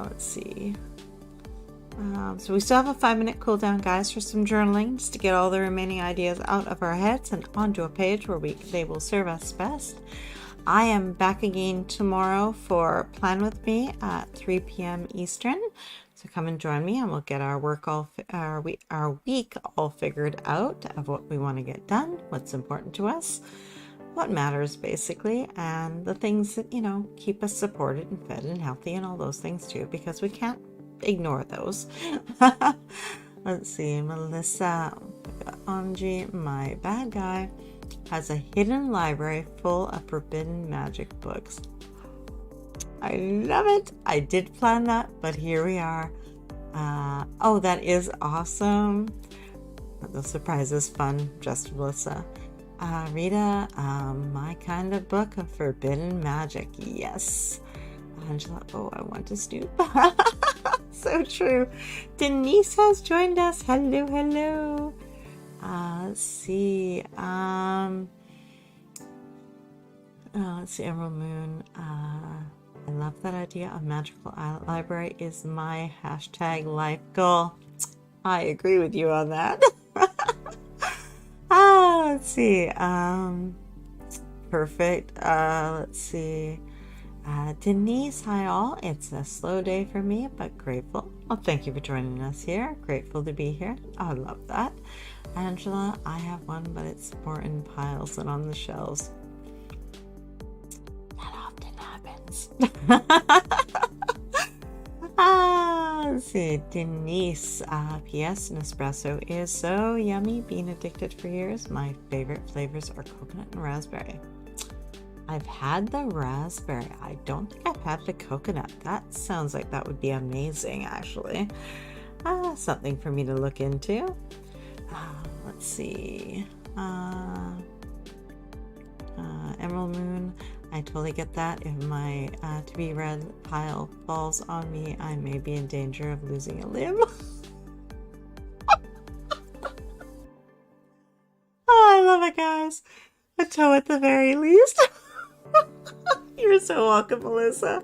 Let's see. So we still have a 5-minute cooldown, guys, for some journaling, just to get all the remaining ideas out of our heads and onto a page where they will serve us best. I am back again tomorrow for Plan With Me at 3 p.m. Eastern. So come and join me, and we'll get our week all figured out of what we want to get done, what's important to us, what matters basically, and the things that, keep us supported and fed and healthy and all those things too, because we can't ignore those. Let's see, Melissa Anji, my bad guy, has a hidden library full of forbidden magic books. I love it. I did plan that, but here we are. Oh, that is awesome. The surprise is fun. Just Melissa. Rita, my kind of book of forbidden magic. Yes. Angela, oh, I want to snoop. So true. Denise has joined us. Hello, hello. Let's see. Let's see, Emerald Moon. I love that idea. A magical library is my hashtag life goal. I agree with you on that. Let's see. Perfect. Let's see. Denise, hi all. It's a slow day for me, but grateful. Oh, thank you for joining us here. Grateful to be here. I love that. Angela, I have one, but it's more in piles than on the shelves. That often happens. Let's see. Denise, P.S. Nespresso is so yummy. Being addicted for years. My favorite flavors are coconut and raspberry. I've had the raspberry. I don't think I've had the coconut. That sounds like that would be amazing, actually. Something for me to look into. Let's see. Emerald Moon. I totally get that. If my to be read pile falls on me, I may be in danger of losing a limb. Oh, I love it, guys. A toe at the very least. You're so welcome, Melissa.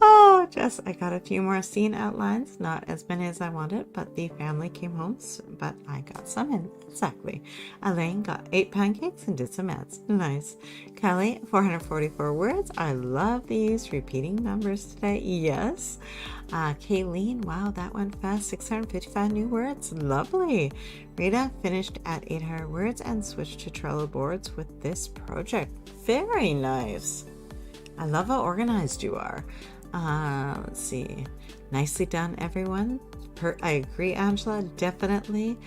Oh, Jess, I got a few more scene outlines. Not as many as I wanted, but the family came home, but I got some in. Exactly. Elaine got 8 pancakes and did some ads. Nice. Kelly, 444 words. I love these repeating numbers today. Yes. Kayleen, wow, that went fast. 655 new words. Lovely. Rita finished at 800 words and switched to Trello boards with this project. Very nice. I love how organized you are. Let's see. Nicely done, everyone. I agree, Angela. Definitely.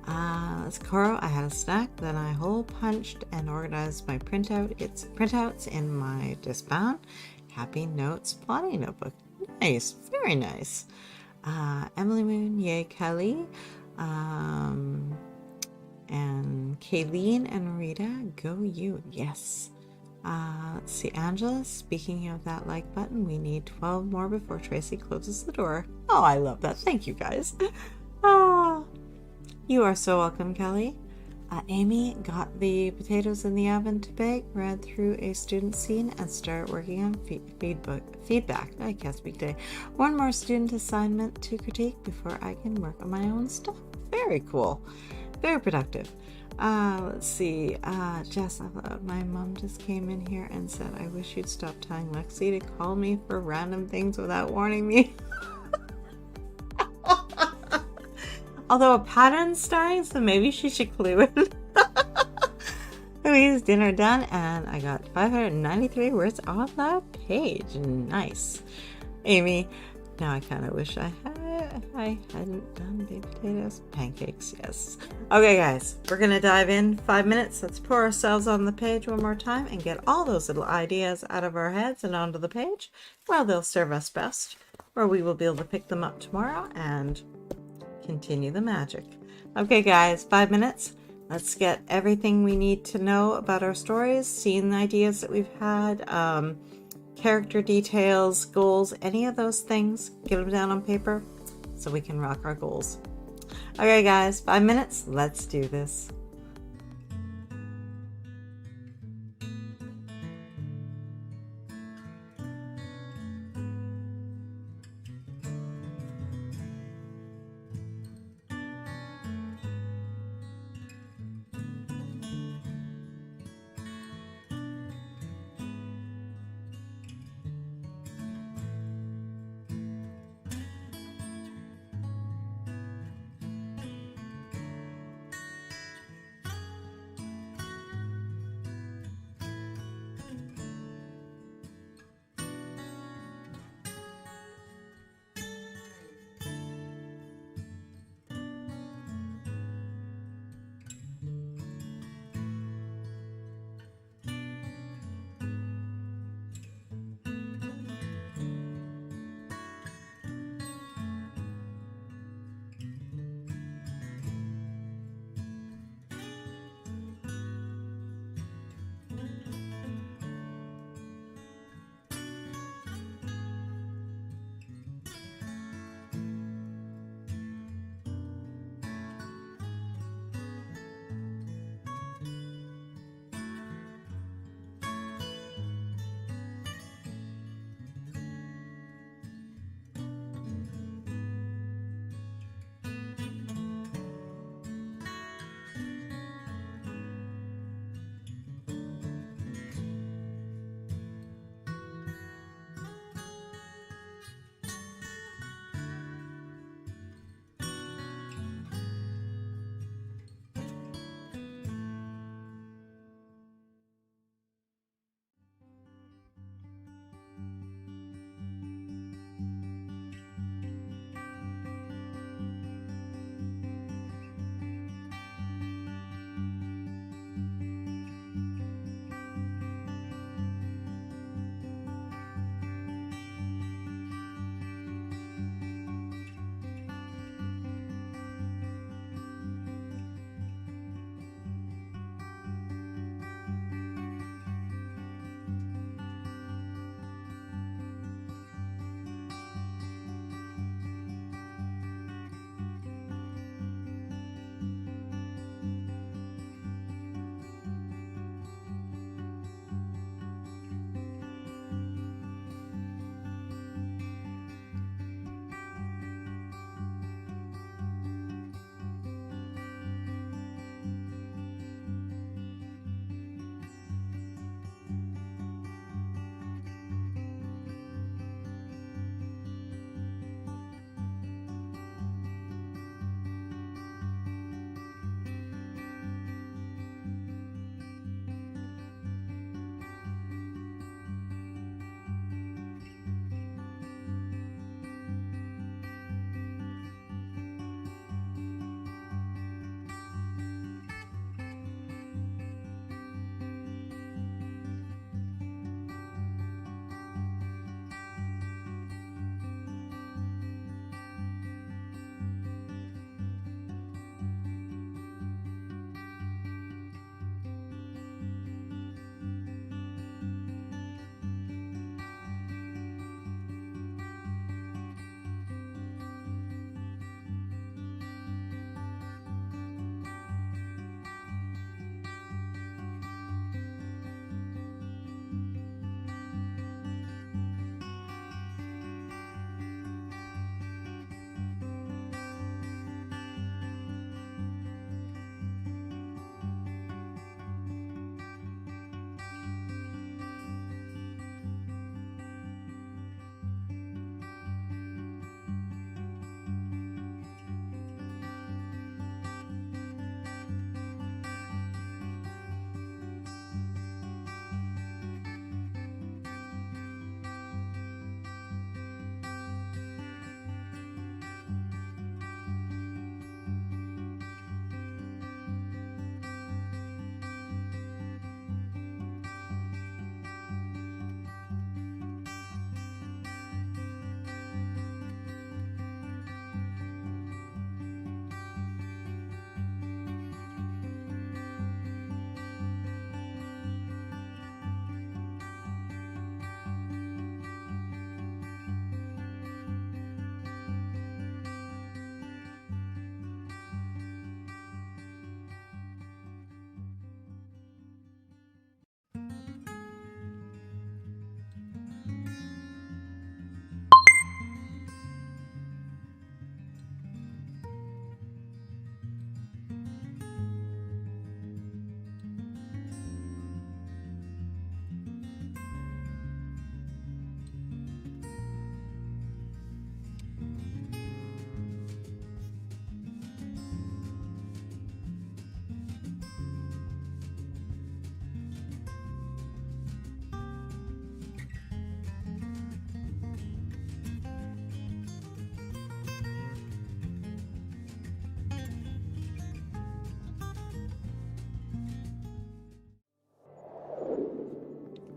Let's Coro. I had a snack, then I hole punched and organized my printouts in my Disbound Happy Notes plotting notebook. Nice. Very nice. Emily Moon, yay Kelly, and Kayleen and Rita, go you, yes. Let's see, Angela, speaking of that like button, we need 12 more before Tracy closes the door. Oh, I love that. Thank you, guys. You are so welcome, Kelly. Amy got the potatoes in the oven to bake, read through a student scene, and started working on feedback. I can't speak today. One more student assignment to critique before I can work on my own stuff. Very cool. Very productive. Let's see. Jess, my mom just came in here and said, I wish you'd stop telling Lexi to call me for random things without warning me. Although a pattern's starting, so maybe she should clue it. Louise, dinner done, and I got 593 words on that page. Nice. Amy, now I kind of wish I hadn't done baked potatoes. Pancakes, yes. Okay, guys, we're going to dive in 5 minutes. Let's pour ourselves on the page one more time and get all those little ideas out of our heads and onto the page. Well, they'll serve us best, or we will be able to pick them up tomorrow and continue the magic. Okay, guys, 5 minutes. Let's get everything we need to know about our stories, scene ideas that we've had, character details, goals, any of those things. Get them down on paper so we can rock our goals. Okay, guys, 5 minutes. Let's do this.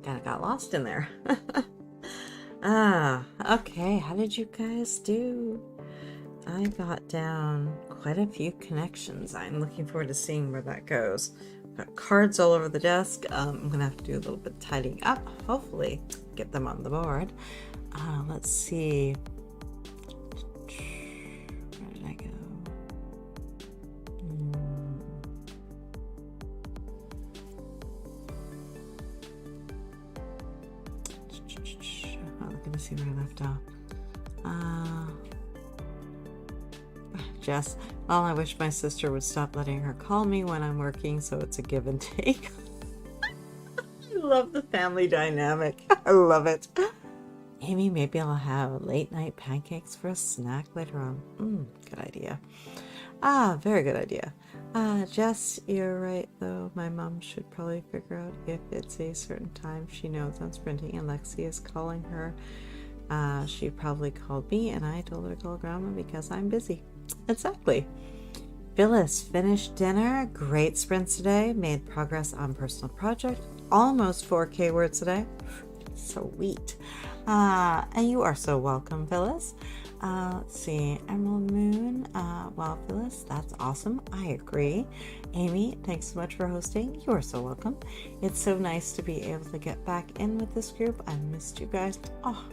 Kind of got lost in there. Okay. How did you guys do? I got down quite a few connections. I'm looking forward to seeing where that goes. Got cards all over the desk. I'm gonna have to do a little bit of tidying up. Hopefully, get them on the board. Let's see. Where did I go? I'm looking to see where I left off. Jess, well, I wish my sister would stop letting her call me when I'm working, so it's a give and take. I love the family dynamic. I love it. Amy, maybe I'll have late night pancakes for a snack later on. Good idea. Very good idea. Jess, you're right, though. My mom should probably figure out if it's a certain time she knows I'm sprinting and Lexi is calling her. She probably called me and I told her to call Grandma because I'm busy. Exactly. Phyllis finished dinner. Great sprints today. Made progress on personal project. Almost 4K words today. Sweet. And you are so welcome, Phyllis. Let's see. Emerald Moon. Wow, Phyllis, that's awesome. I agree. Amy, thanks so much for hosting. You are so welcome. It's so nice to be able to get back in with this group. I missed you guys. Oh,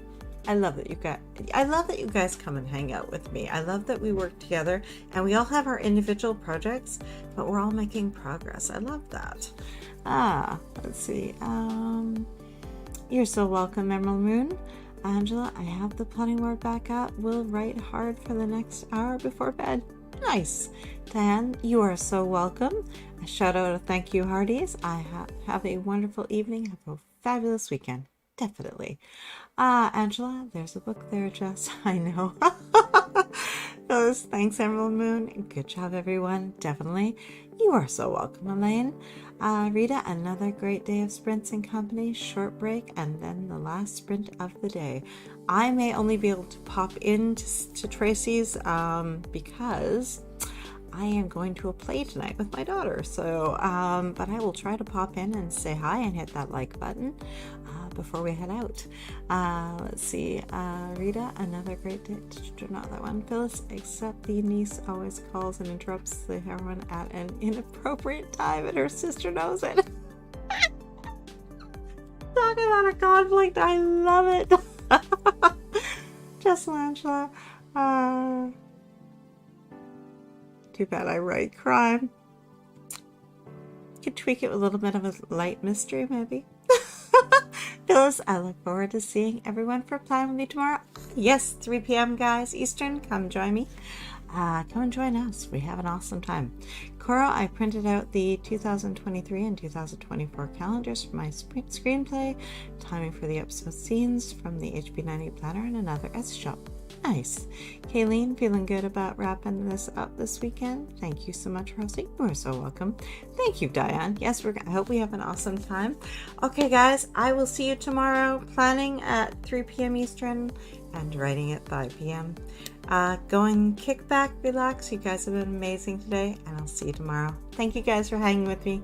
I love that you guys come and hang out with me. I love that we work together and we all have our individual projects, but we're all making progress. I love that. Let's see. You're so welcome, Emerald Moon. Angela, I have the plotting board back up. We'll write hard for the next hour before bed. Nice. Diane, you are so welcome. A shout out of thank you, Hearties. Have a wonderful evening. Have a fabulous weekend. Definitely. Angela, there's a book there, Jess. I know. Those, thanks, Emerald Moon. Good job, everyone. Definitely. You are so welcome, Elaine. Rita, another great day of sprints and company, short break, and then the last sprint of the day. I may only be able to pop in to Tracy's because I am going to a play tonight with my daughter. So, but I will try to pop in and say hi and hit that like button before we head out. Let's see. Rita, another great day. Not that one. Phyllis, except the niece always calls and interrupts the heroine at an inappropriate time and her sister knows it. Talk about a conflict. I love it. Just Angela. Too bad I write crime. Could tweak it with a little bit of a light mystery, maybe. Phyllis, I look forward to seeing everyone for Plan With Me tomorrow. Yes, 3 p.m. guys, Eastern. Come join me. Come and join us. We have an awesome time. Cora, I printed out the 2023 and 2024 calendars for my screenplay, timing for the episode scenes from the HB90 planner, and another Etsy shop. Nice. Kayleen, feeling good about wrapping this up this weekend. Thank you so much for hosting. You are so welcome. Thank you, Diane. Yes, I hope we have an awesome time. Okay, guys, I will see you tomorrow, planning at 3 p.m. Eastern and writing at 5 p.m. Go and kick back, relax. You guys have been amazing today, and I'll see you tomorrow. Thank you guys for hanging with me.